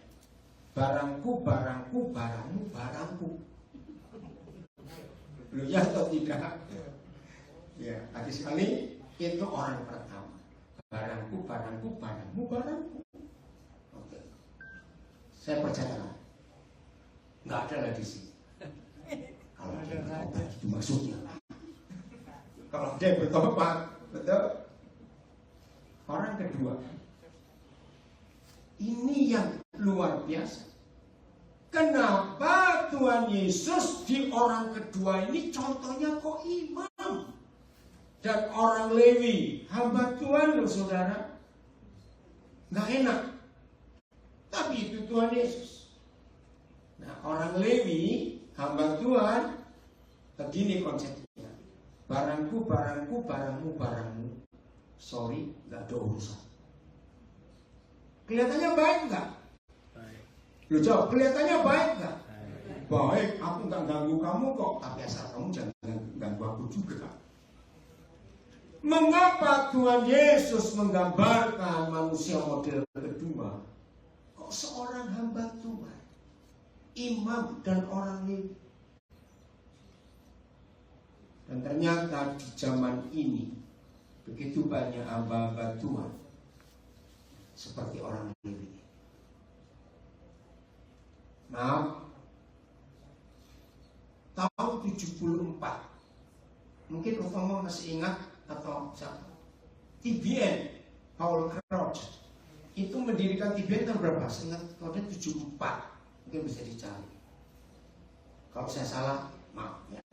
Barangku, barangku, barangmu, barangku. Loh ya atau tidak? Ya, tadi sekali itu orang pertama. Barangku, barangku, barangmu, barangku. Oke. Saya percaya. Nggak ada lagi sih. Kalau dia bertobat itu maksudnya. Kalau dia bertobat, betul? Orang kedua. Ini yang luar biasa. Kenapa Tuhan Yesus di orang kedua ini contohnya kok imam dan orang Lewi, hamba Tuhan loh saudara. Nggak enak. Tapi itu Tuhan Yesus. Nah, orang Lewi, hamba Tuhan, begini konsepnya. Barangku, barangku, barangmu, barangmu. Sorry, nggak ada urusan. Kelihatannya baik nggak? Baik. Lu jawab, kelihatannya baik nggak? Baik, aku nggak ganggu kamu kok. Tapi asal kamu jangan ganggu aku juga. Mengapa Tuhan Yesus menggambarkan manusia model kedua? Kok seorang hamba Tuhan, imam dan orang Lewi? Dan ternyata di zaman ini begitu banyak hamba-hamba Tuhan seperti orang Lewi. Maaf, tahun 74, mungkin Utomo masih ingat atau siapa? TBN, Paul Crouch itu mendirikan TBN tahun berapa? Saya ingat tahun 74, mungkin bisa dicari. Kalau saya salah, maaf ya.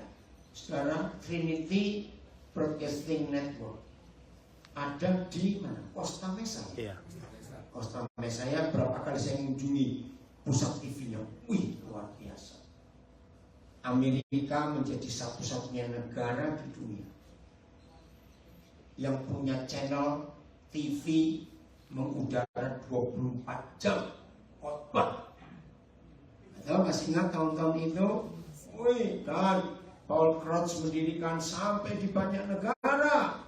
Saudara, Trinity Broadcasting Network ada di mana? Costa Mesa. Iya. Costa Mesa. Saya berapa kali saya mengunjungi pusat TV-nya. Wih, luar biasa. Amerika menjadi satu-satunya negara di dunia yang punya channel TV mengudara 24 jam khotbah. Atau masih ingat tahun-tahun itu? Wih, dan Paul Crouch mendirikan sampai di banyak negara.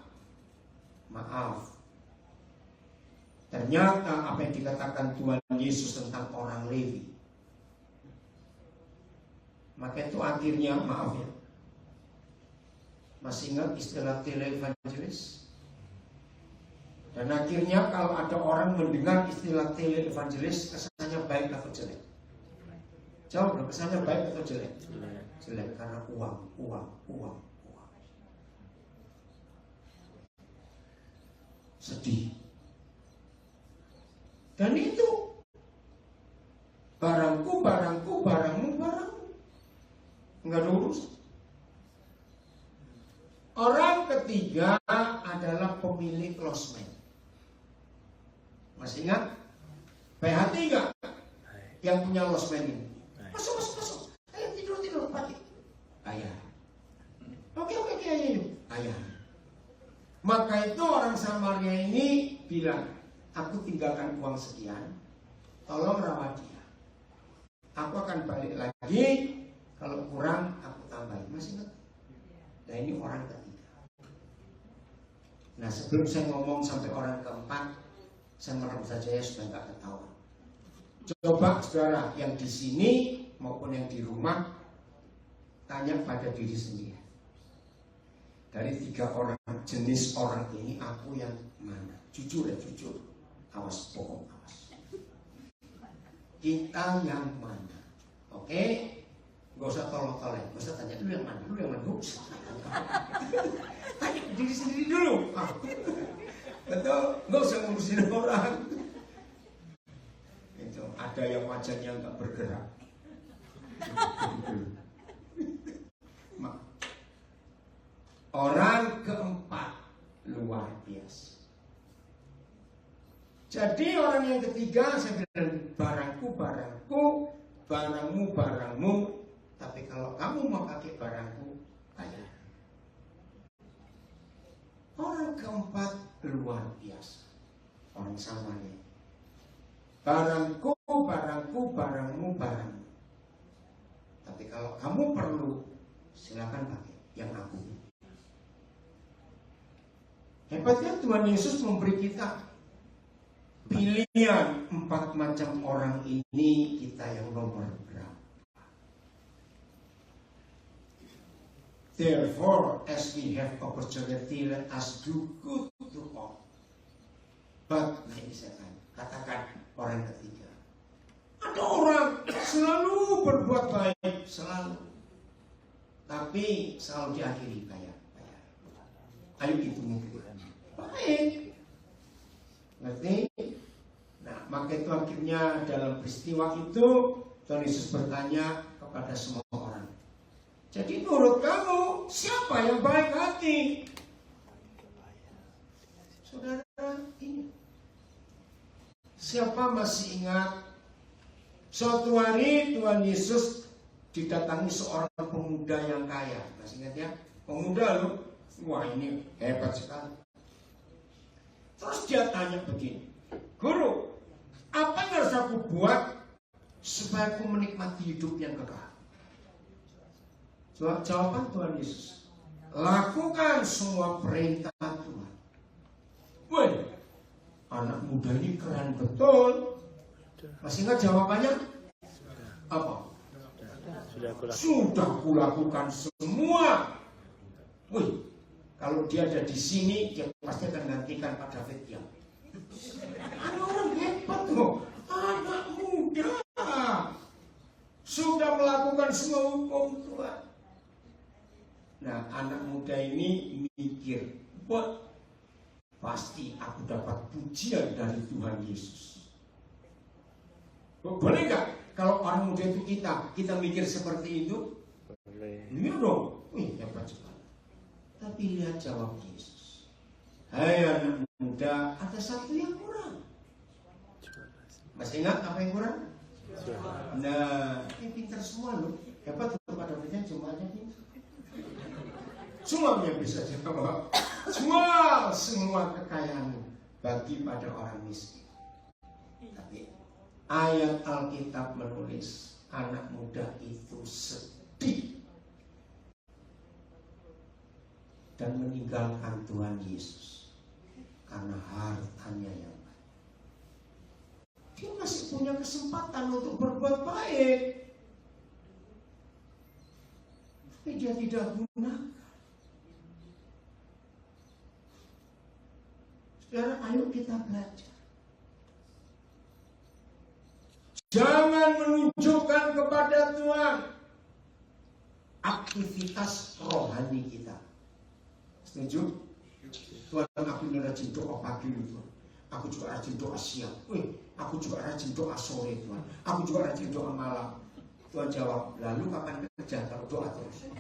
Maaf, ternyata apa yang dikatakan Tuhan Yesus tentang orang Lewi, maka itu akhirnya, maaf ya, masih ingat istilah televangelis? Dan akhirnya kalau ada orang mendengar istilah televangelis, kesannya baik atau jelek? Jawab, kesannya baik atau jelek? Jelek, karena uang. Sedih. Dan itu barangku, barangku, barangmu, barangmu. Enggak ada urusan. Orang ketiga adalah pemilik losmen. Masih ingat? PHT enggak? Yang punya losmen ini. Masuk. Ayo tidur pagi. Ayah. Oke, ayo. kekayaan. Maka itu orang Samaria ini bilang, aku tinggalkan uang sekian, tolong rawat dia. Aku akan balik lagi, kalau kurang aku tambahin. Masih ingat? Nah ini orang ketiga. Nah sebelum saya ngomong sampai orang keempat, saya merekam saja ya supaya nggak ketahuan. Coba saudara yang di sini maupun yang di rumah tanya pada diri sendiri. Dari 3 orang jenis orang ini aku yang mana? Jujur ya jujur. Awas bohong awas. Kita yang mana? Oke? Gak usah tolong-tolong. Gak usah tanya dulu yang mana? Dulu yang mana? Tanya diri sendiri dulu. Betul? Gak usah ngurusin orang. Itu ada yang wajahnya nggak bergerak. Orang keempat luar biasa. Jadi orang yang ketiga saya bilang barangku barangku, barangmu barangmu. Tapi kalau kamu mau pakai barangku, bayar. Orang keempat luar biasa. Orang Samaria. Barangku barangku, barangmu barangmu. Tapi kalau kamu perlu, silakan pakai yang aku. Hebatnya Tuhan Yesus memberi kita pilihan 4 macam orang ini, kita yang nomor berapa. Therefore, as we have opportunity, let us do good to all. But, katakan orang ketiga. Ada orang selalu berbuat baik, selalu. Tapi selalu diakhiri kayak. Ayo itu mungkin. Baik. Ngerti? Nah, maka itu akhirnya dalam peristiwa itu Tuhan Yesus bertanya kepada semua orang. Jadi menurut kamu siapa yang baik hati? Saudara ini. Siapa masih ingat suatu hari Tuhan Yesus didatangi seorang pemuda yang kaya. Masih ingat ya? Pemuda loh. Wah ini hebat sekali. Terus dia tanya begini, Guru, apa yang harus aku buat supaya aku menikmati hidup yang kekal? Jawaban Tuhan Yesus, lakukan semua perintah Tuhan. Wah, anak muda ini keren betul. Masih ingat jawabannya? Apa? Sudah kulakukan semua. Wih, kalau dia ada di sini, dia pasti akan gantikan Pak David ya. Ada orang hebat loh, anak muda sudah melakukan semua hukum Tuhan. Nah, anak muda ini mikir, wah, pasti aku dapat pujian dari Tuhan Yesus. Boleh nggak kalau orang muda itu kita mikir seperti itu? Boleh. Iya dong, wih hebat sekali. Tapi lihat jawab Yesus. Hai anak muda, ada satu yang kurang. Masih ingat apa yang kurang? Nah, ini pintar semua loh. Hebat pada mereka semuanya pintar. Semuanya bisa jawab. Semua kekayaan bagi pada orang miskin. Tapi ayat Alkitab menulis anak muda itu sedih dan meninggalkan Tuhan Yesus karena hartanya yang baik. Dia masih punya kesempatan untuk berbuat baik, tapi dia tidak gunakan. Saudara, ayo kita belajar. Jangan menunjukkan kepada Tuhan aktivitas rohani kita. Setuju? Tuhan, aku ini rajin doa pagi Tuhan. Aku juga rajin doa siang. Aku juga rajin doa sore Tuhan. Aku juga rajin doa malam. Tuhan jawab, lalu kapan kerja kalau doa terus?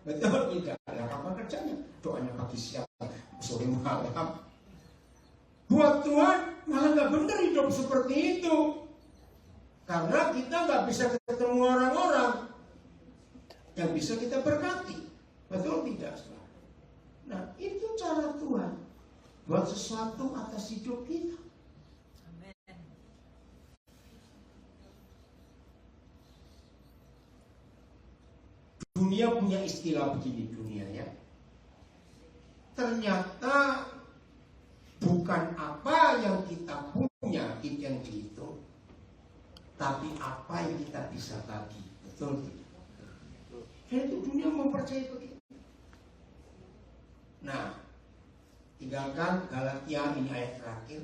Betul tidak? Ya, kapan kerjanya? Doanya pagi siang, sore malam. Buat Tuhan malah nggak benar hidup seperti itu. Karena kita nggak bisa ketemu orang-orang yang bisa kita berkati. Betul tidak, saudara? Nah, itu cara Tuhan buat sesuatu atas hidup kita. Amin. Dunia punya istilah begini, dunia ya. Ternyata bukan apa yang kita punya itu yang dihitung, tapi apa yang kita bisa bagi. Betul tidak? Dan itu dunia mempercayai begitu. Nah, tinggalkan Galatia, ini ayat terakhir.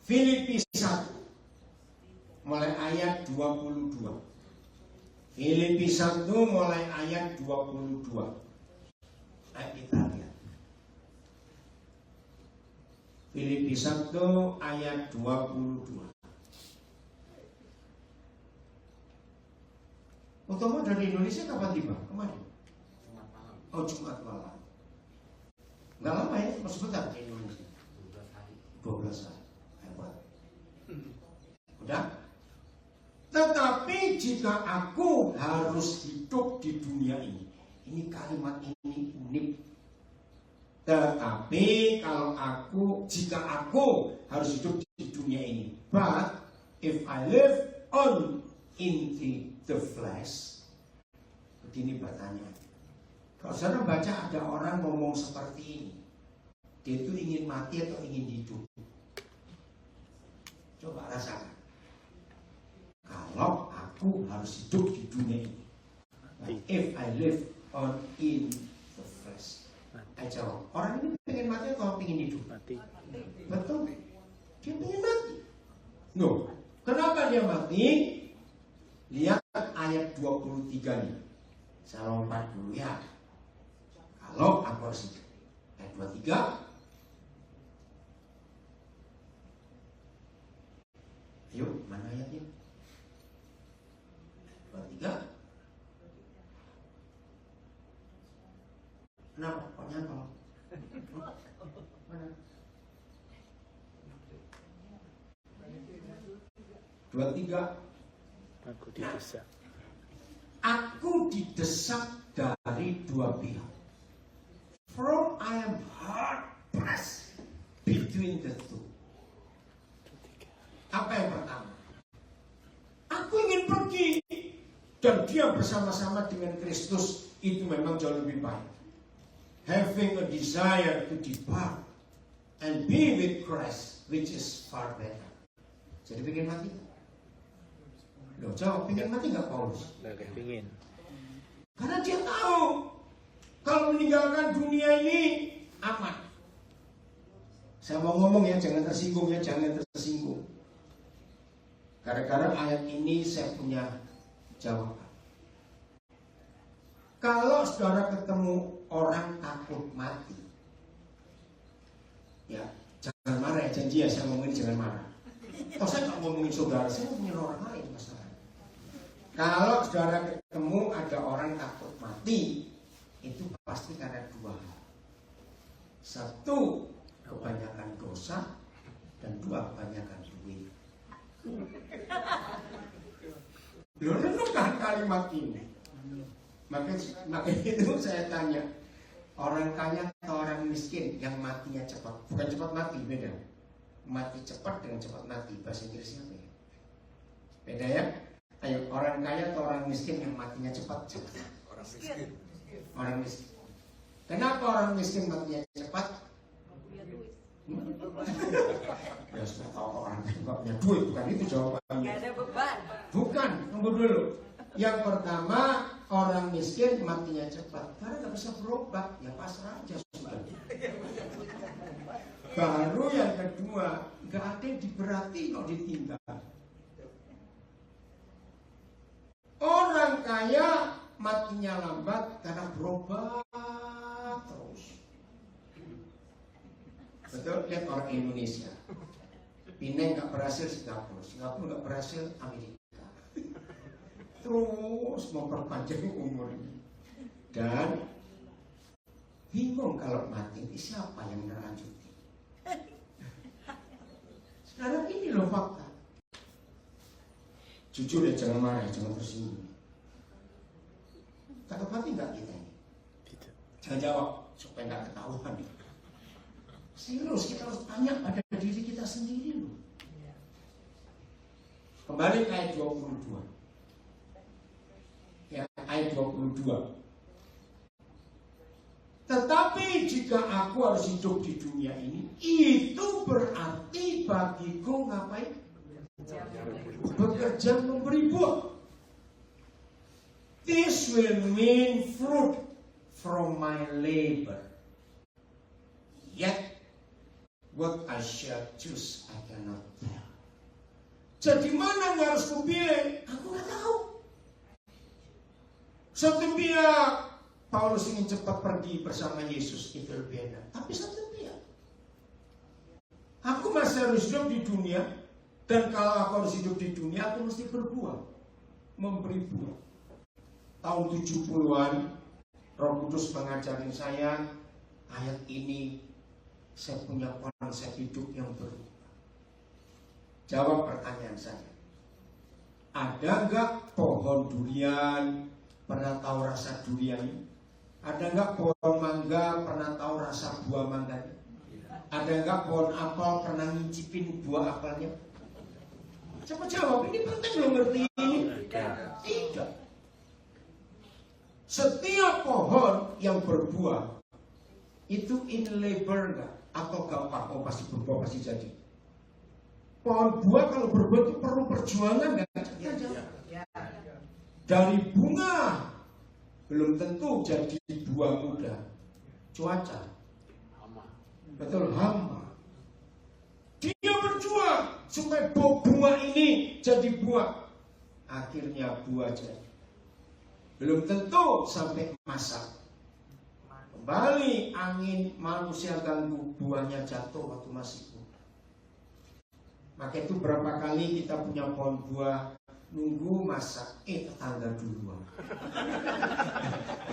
Filipi 1 mulai ayat 22. Filipi 1 mulai ayat 22. Ayo kita lihat. Filipi 1 ayat 22. Utama dari Indonesia kapan tiba? Kemarin? Oh, Jumat malam. Nggak lama ya, cuma sebentar di Indonesia. 12 hari. Hebat. Udah? Tetapi jika aku harus hidup di dunia ini kalimat ini unik. Tetapi jika aku harus hidup di dunia ini, but if I live on in the flesh, begini bertanya. Kalau saudara baca ada orang ngomong seperti ini, dia itu ingin mati atau ingin hidup? Coba rasakan. Kalau aku harus hidup di dunia ini, but if I live on in the flesh, saya jawab, orang ini pengen mati atau pengen hidup? Mati. Betul. Dia pengen mati. No. Kenapa dia mati? Lihat ayat 23 nih. Saya lompat dulu ya. Kalau aku harus hidup. Ayat 23. Ayo, mana ayatnya? 23. Kenapa? Kok nyantol? Mana? 23. Aku didesak. Aku didesak dari dua pihak. From I am hard pressed between the two. Apa yang pertama? Aku ingin pergi dan dia bersama-sama dengan Kristus itu memang jauh lebih baik. Having a desire to depart and be with Christ, which is far better. Jadi pengen mati? Loh, jawab, pengen mati nggak Paulus? Nggak kepingin. Karena dia tahu kalau meninggalkan dunia ini aman. Saya mau ngomong ya, jangan tersinggung ya, jangan tersinggung. Gara-gara ayat ini saya punya jawaban. Kalau saudara ketemu orang takut mati, ya jangan marah ya, janji ya saya ngomongin jangan marah. Kalau saya nggak ngomongin saudara, saya ngomongin orang lain masalah. Kalau saudara ketemu ada orang takut mati, itu pasti karena dua hal. Satu, kebanyakan dosa, dan dua, kebanyakan duit. Lo renungkan kalimat ini. Makanya itu saya tanya, orang kaya atau orang miskin yang matinya cepat? Bukan cepat mati, beda. Mati cepat dengan cepat mati, bahasa Inggrisnya apa ya? Beda ya? Ayo, orang kaya atau orang miskin yang matinya cepat? Orang miskin. Orang miskin. Kenapa orang miskin matinya cepat? Ya sudah tahu orang nggak punya duit, bukan itu jawabannya. Gak ada beban. Bukan, tunggu dulu. Yang pertama, orang miskin matinya cepat karena nggak bisa berobat, ya pasrah aja sudah. Baru yang kedua, nggak ada yang diberati kalau ditinggal. Orang kaya matinya lambat karena berobat terus. Betul, lihat orang Indonesia. Pineng nggak berhasil Singapura, Singapura nggak berhasil Amerika. Terus memperpanjang umurnya. Dan bingung kalau mati siapa yang melanjuti. Sekarang ini loh fakta. Jujur ya, jangan marah, jangan tersinggung. Takut mati nggak kita ini? Tidak. Jangan jawab supaya nggak ketahuan. Serius, kita harus tanya pada diri kita sendiri loh. Kembali ke ayat 22. Ya, ayat 22. Tetapi jika aku harus hidup di dunia ini, itu berarti bagiku ngapain? Bekerja memberi buah. This will mean fruit from my labor. Yet, what I shall choose, I cannot tell. Jadi mana yang harus kupilih? Aku nggak tahu. Satu pihak Paulus ingin cepat pergi bersama Yesus, itu lebih enak. Tapi satu pihak, aku masih harus hidup di dunia, dan kalau aku harus hidup di dunia, aku mesti berbuah, memberi buah. Tahun 70-an, Roh Kudus mengajarin saya, ayat ini saya punya konsep hidup yang berubah. Jawab pertanyaan saya. Ada nggak pohon durian pernah tahu rasa durian? Ada nggak pohon mangga pernah tahu rasa buah mangga? Ada nggak pohon apel pernah ngicipin buah apelnya? Coba jawab, ini penting lo ngerti ini. Tidak. Setiap pohon yang berbuah itu in labor nggak? Atau gampang? Oh pasti berbuah, pasti jadi. Pohon buah kalau berbuah itu perlu perjuangan nggak? Dari bunga belum tentu jadi buah muda. Cuaca, betul, hama. Dia berjuang supaya bunga ini jadi buah. Akhirnya buah jadi. Belum tentu sampai masak. Kembali angin manusia ganggu, buahnya jatuh waktu masih muda. Maka itu berapa kali kita punya pohon buah, nunggu masak, tetangga duluan.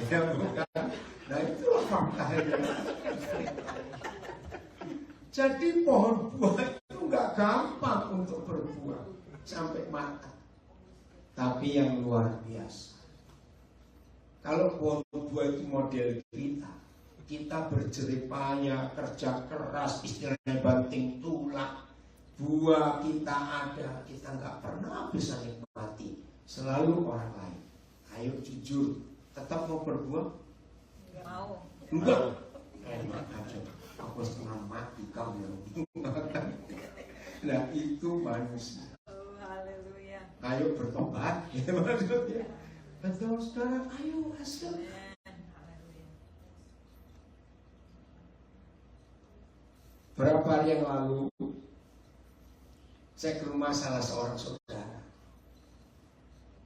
Ya bukan? Nah itulah faktanya. Jadi pohon buah itu nggak gampang untuk berbuah sampai matang. Tapi yang luar biasa, kalau pohon buah itu model kita berjeripaya, kerja keras, istilahnya banting tulang, buah kita ada, kita nggak pernah bisa nikmati, selalu orang lain. Ayo jujur, tetap mau berbuah? Nggak mau. Enggak. Enak aja. Aku setengah mati kamu. Nah itu manusia. Oh, haleluya. Ayo bertobat, ya maksudnya. Betul saudara, ayo hasil. Haleluya. Berapa hari yang lalu saya ke rumah salah seorang saudara.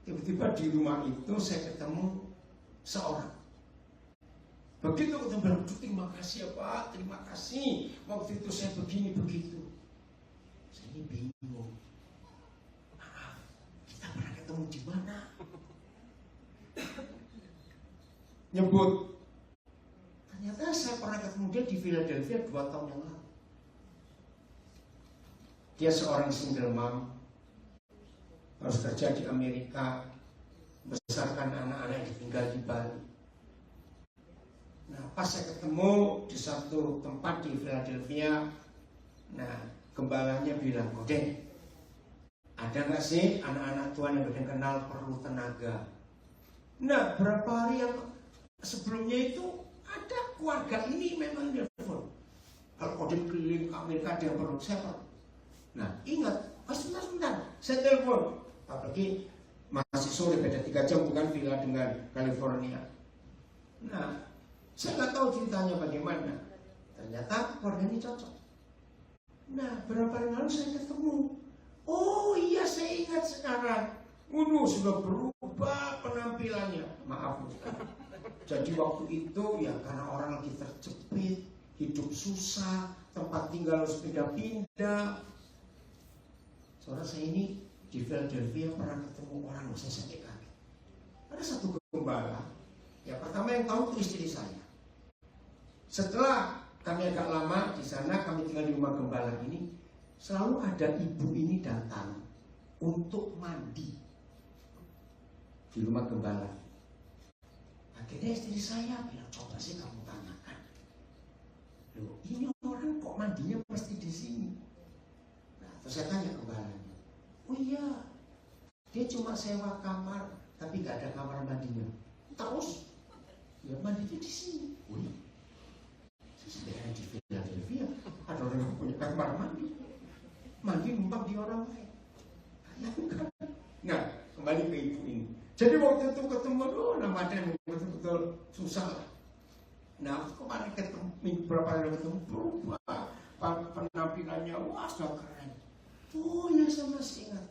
Tiba-tiba di rumah itu saya ketemu seorang. Begitu ketemu bilang, terima kasih ya Pak, terima kasih. Waktu itu saya begini begitu. Saya ini bingung. Maaf, kita pernah ketemu di mana? Nyebut. Ternyata saya pernah ketemu dia di Philadelphia 2 tahun yang lalu. Dia seorang single mom, harus kerja di Amerika, besarkan anak-anak yang tinggal di Bali. Nah, pas saya ketemu di satu tempat di Philadelphia, nah, gembalanya bilang, Deng, ada nggak sih anak-anak Tuhan yang udah kenal perlu tenaga? Nah, berapa hari yang sebelumnya itu ada keluarga ini memang telepon. Kalau Kodim keliling ke Amerika dia perlu, saya perlu. Nah, ingat, sebentar, saya telepon. Apalagi masih sore, beda 3 jam, bukan Villa dengan California. Nah, saya nggak tahu ceritanya bagaimana. Ternyata keluarga ini cocok. Nah, berapa hari lalu saya ketemu. Oh iya, saya ingat sekarang. Sudah berubah penampilannya. Maaf, Ustaz. Jadi waktu itu ya karena orang lagi terjepit, hidup susah, tempat tinggal harus pindah-pindah. Soalnya saya ini di Philadelphia pernah ketemu orang, saya sampai kaget. Ada satu gembala, ya pertama yang tahu itu istri saya. Setelah kami agak lama di sana, kami tinggal di rumah gembala ini, selalu ada ibu ini datang untuk mandi di rumah gembala. Akhirnya istri saya bilang, coba sih kamu tanyakan. Loh, ini orang kok mandinya pasti di sini. Nah, terus saya tanya gembalanya. Oh iya, dia cuma sewa kamar, tapi gak ada kamar mandinya. Terus, ya mandinya di sini. Wih, sebenarnya di Philadelphia ada orang yang punya kamar mandi. Mandi numpang di orang lain. Nah, kembali ke ibu ini. Jadi waktu itu ketemu, namanya betul-betul susah lah. Nah, kemarin ketemu, beberapa kali ketemu, berubah. Penampilannya, wah sudah keren. Oh ya, saya masih ingat.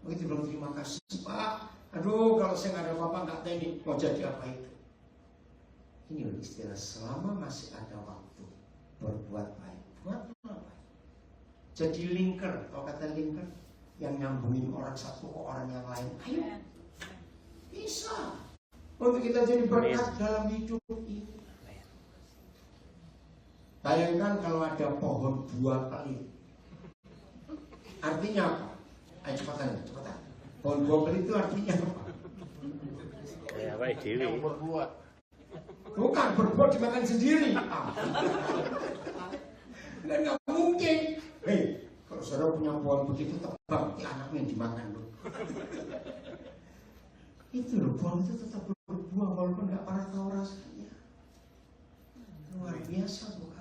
Begitu bilang, terima kasih Pak. Aduh, kalau saya nggak ada apa-apa, nggak teknik, mau jadi apa itu? Ini loh istilah, selama masih ada waktu, berbuat baik. Buatlah baik. Jadi linker, kalau kata linker, yang nyambungin orang satu ke orang yang lain. Ayo, bisa. Untuk kita jadi berkat dalam hidup ini. Bayangkan kalau ada pohon buah pelit. Artinya apa? Ayo cepetan. Pohon buah pelit itu artinya apa? Kayak apa dewi? Berbuat. Bukan, berbuat dimakan sendiri. Dan nggak mungkin. Hei, kalau saudara punya pohon begitu tebang, anaknya yang dimakan loh. Itu loh, pohon itu tetap berbuah walaupun nggak pernah tahu rasanya. Luar biasa bukan?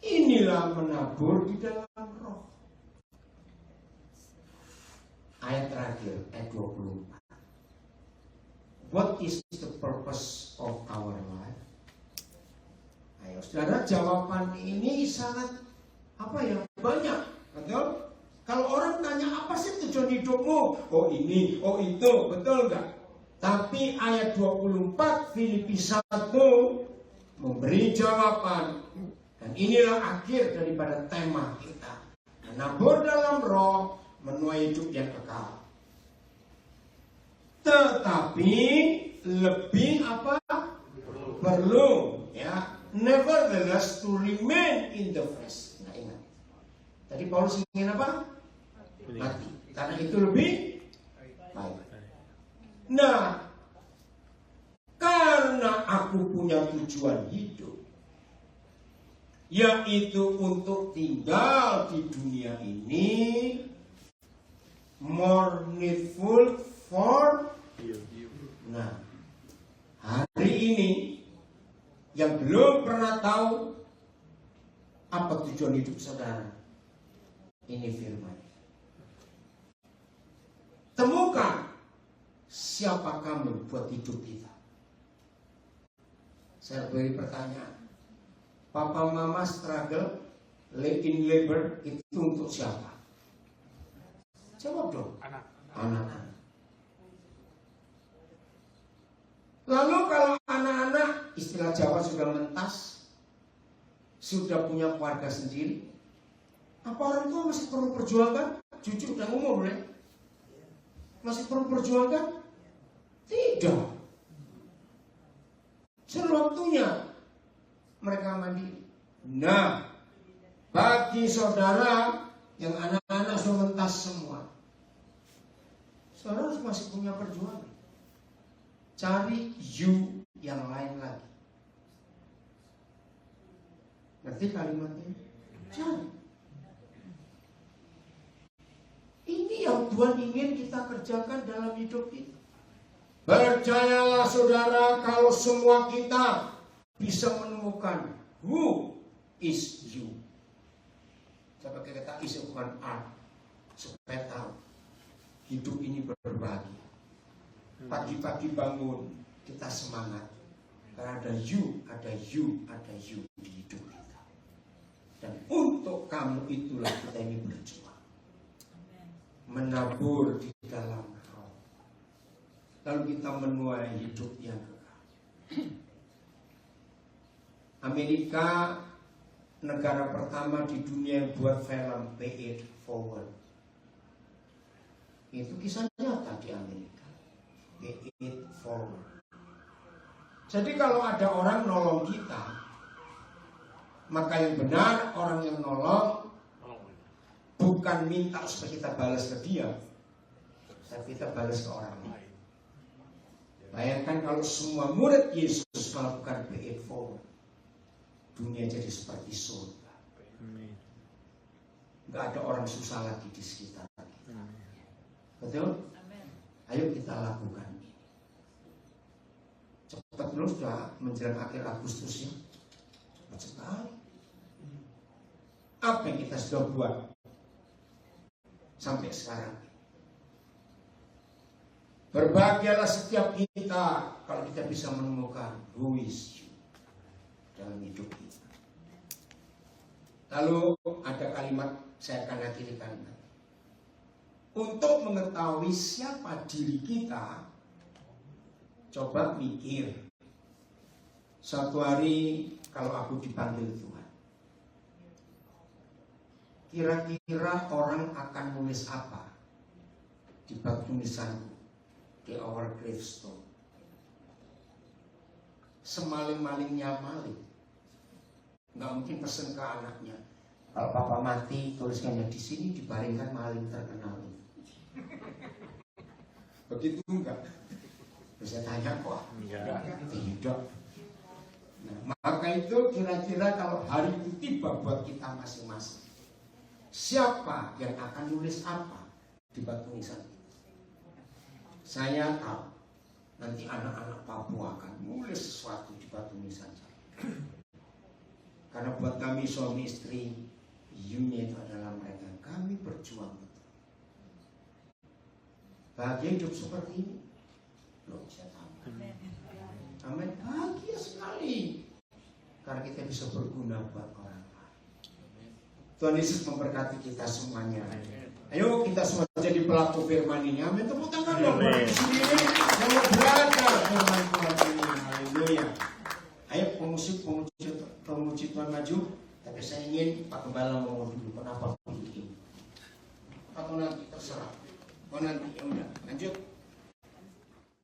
Inilah menabur di dalam roh. Ayat terakhir, ayat 24. What is the purpose of our life? Ayo, saudara, jawaban ini sangat banyak, betul? Kalau orang tanya apa sih tujuan hidupmu? Oh ini, oh itu, betul nggak? Tapi ayat 24 Filipi 1 memberi jawaban. Dan inilah akhir daripada tema kita. Menabur dalam roh, menuai hidup yang kekal. Tetapi lebih apa? Perlu, ya. Nevertheless to remain in the flesh. Nah, ingat. Tadi Paulus ingin apa? Mati. Karena itu lebih baik. Nah, karena aku punya tujuan hidup, yaitu untuk tinggal di dunia ini, more needful for you. Nah, hari ini yang belum pernah tahu apa tujuan hidup saudara, ini firman. Temukan siapa kamu buat hidup kita. Saya beri pertanyaan. Papa mama struggle in labor itu untuk siapa? Jawab dong. Anak-anak. Lalu kalau anak-anak istilah Jawa sudah mentas, sudah punya keluarga sendiri, apa orang tua masih perlu perjuangkan? Jujur dan umur ya? Masih perlu perjuangkan? Tidak. Sudah waktunya mereka mandiri. Nah, bagi saudara yang anak-anak sudah mentas semua, saudara masih punya perjuangan. Cari you yang lain lagi. Ngerti kalimatnya? Cari. Ini yang Tuhan ingin kita kerjakan dalam hidup kita. Percayalah saudara, kalau semua kita bisa menemukan who is you. Saya pakai kata is, bukan are. Supaya tahu hidup ini berbagi. Pagi-pagi bangun, kita semangat. Karena ada you, ada you, ada you di hidup kita. Dan untuk kamu itulah kita ini berjuang. Menabur di dalam roh. Lalu kita menuai hidup yang kekal. Amerika negara pertama di dunia yang buat film Pay It Forward. Itu kisah nyata di Amerika. Pay It Forward. Jadi kalau ada orang nolong kita, maka yang benar orang yang nolong bukan minta supaya kita balas ke dia, tapi kita balas ke orang lain. Bayangkan kalau semua murid Yesus melakukan PE4, dunia jadi seperti surga. Gak ada orang susah lagi di sekitar kita. Betul? Amin. Ayo kita lakukan ini. Cepat belum sudah menjelang akhir Agustus ya? Cepat sekali. Apa yang kita sudah buat sampai sekarang? Berbahagialah setiap kita kalau kita bisa menemukan who is you dalam hidup kita. Lalu ada kalimat, saya akan akhiri kalimat. Untuk mengetahui siapa diri kita, coba mikir. Suatu hari kalau aku dipanggil Tuhan, kira-kira orang akan nulis apa di bab tulisanku, di our gravestone? Semaling-malingnya maling, nggak mungkin pesen ke anaknya, kalau papa mati tuliskannya di sini dibaringkan maling terkenal. Begitu enggak? Bisa tanya kok? Enggak. Tidak. Nah, maka itu kira-kira kalau hari itu tiba buat kita masing-masing, siapa yang akan nulis apa di bab tulisan itu? Saya tahu nanti anak-anak Papua akan nulis sesuatu di bab tulisan saya. Karena buat kami suami istri, you-nya itu adalah mereka. Kami berjuang betul. Bahagia hidup seperti ini. Loh, saya tahu. Amin. Bahagia sekali. Karena kita bisa berguna buat orang lain. Tuhan Yesus memberkati kita semuanya. Ayo kita semua jadi pelaku firman ini. Amin. Tepuk tangan dong buat sendiri yang mau belajar firman Tuhan ini. Haleluya. Ayo pemuji Tuhan maju. Tapi saya ingin Pak Gembala ngomong dulu. Kenapa begini? Atau nanti terserah. Oh nanti, ya udah, lanjut.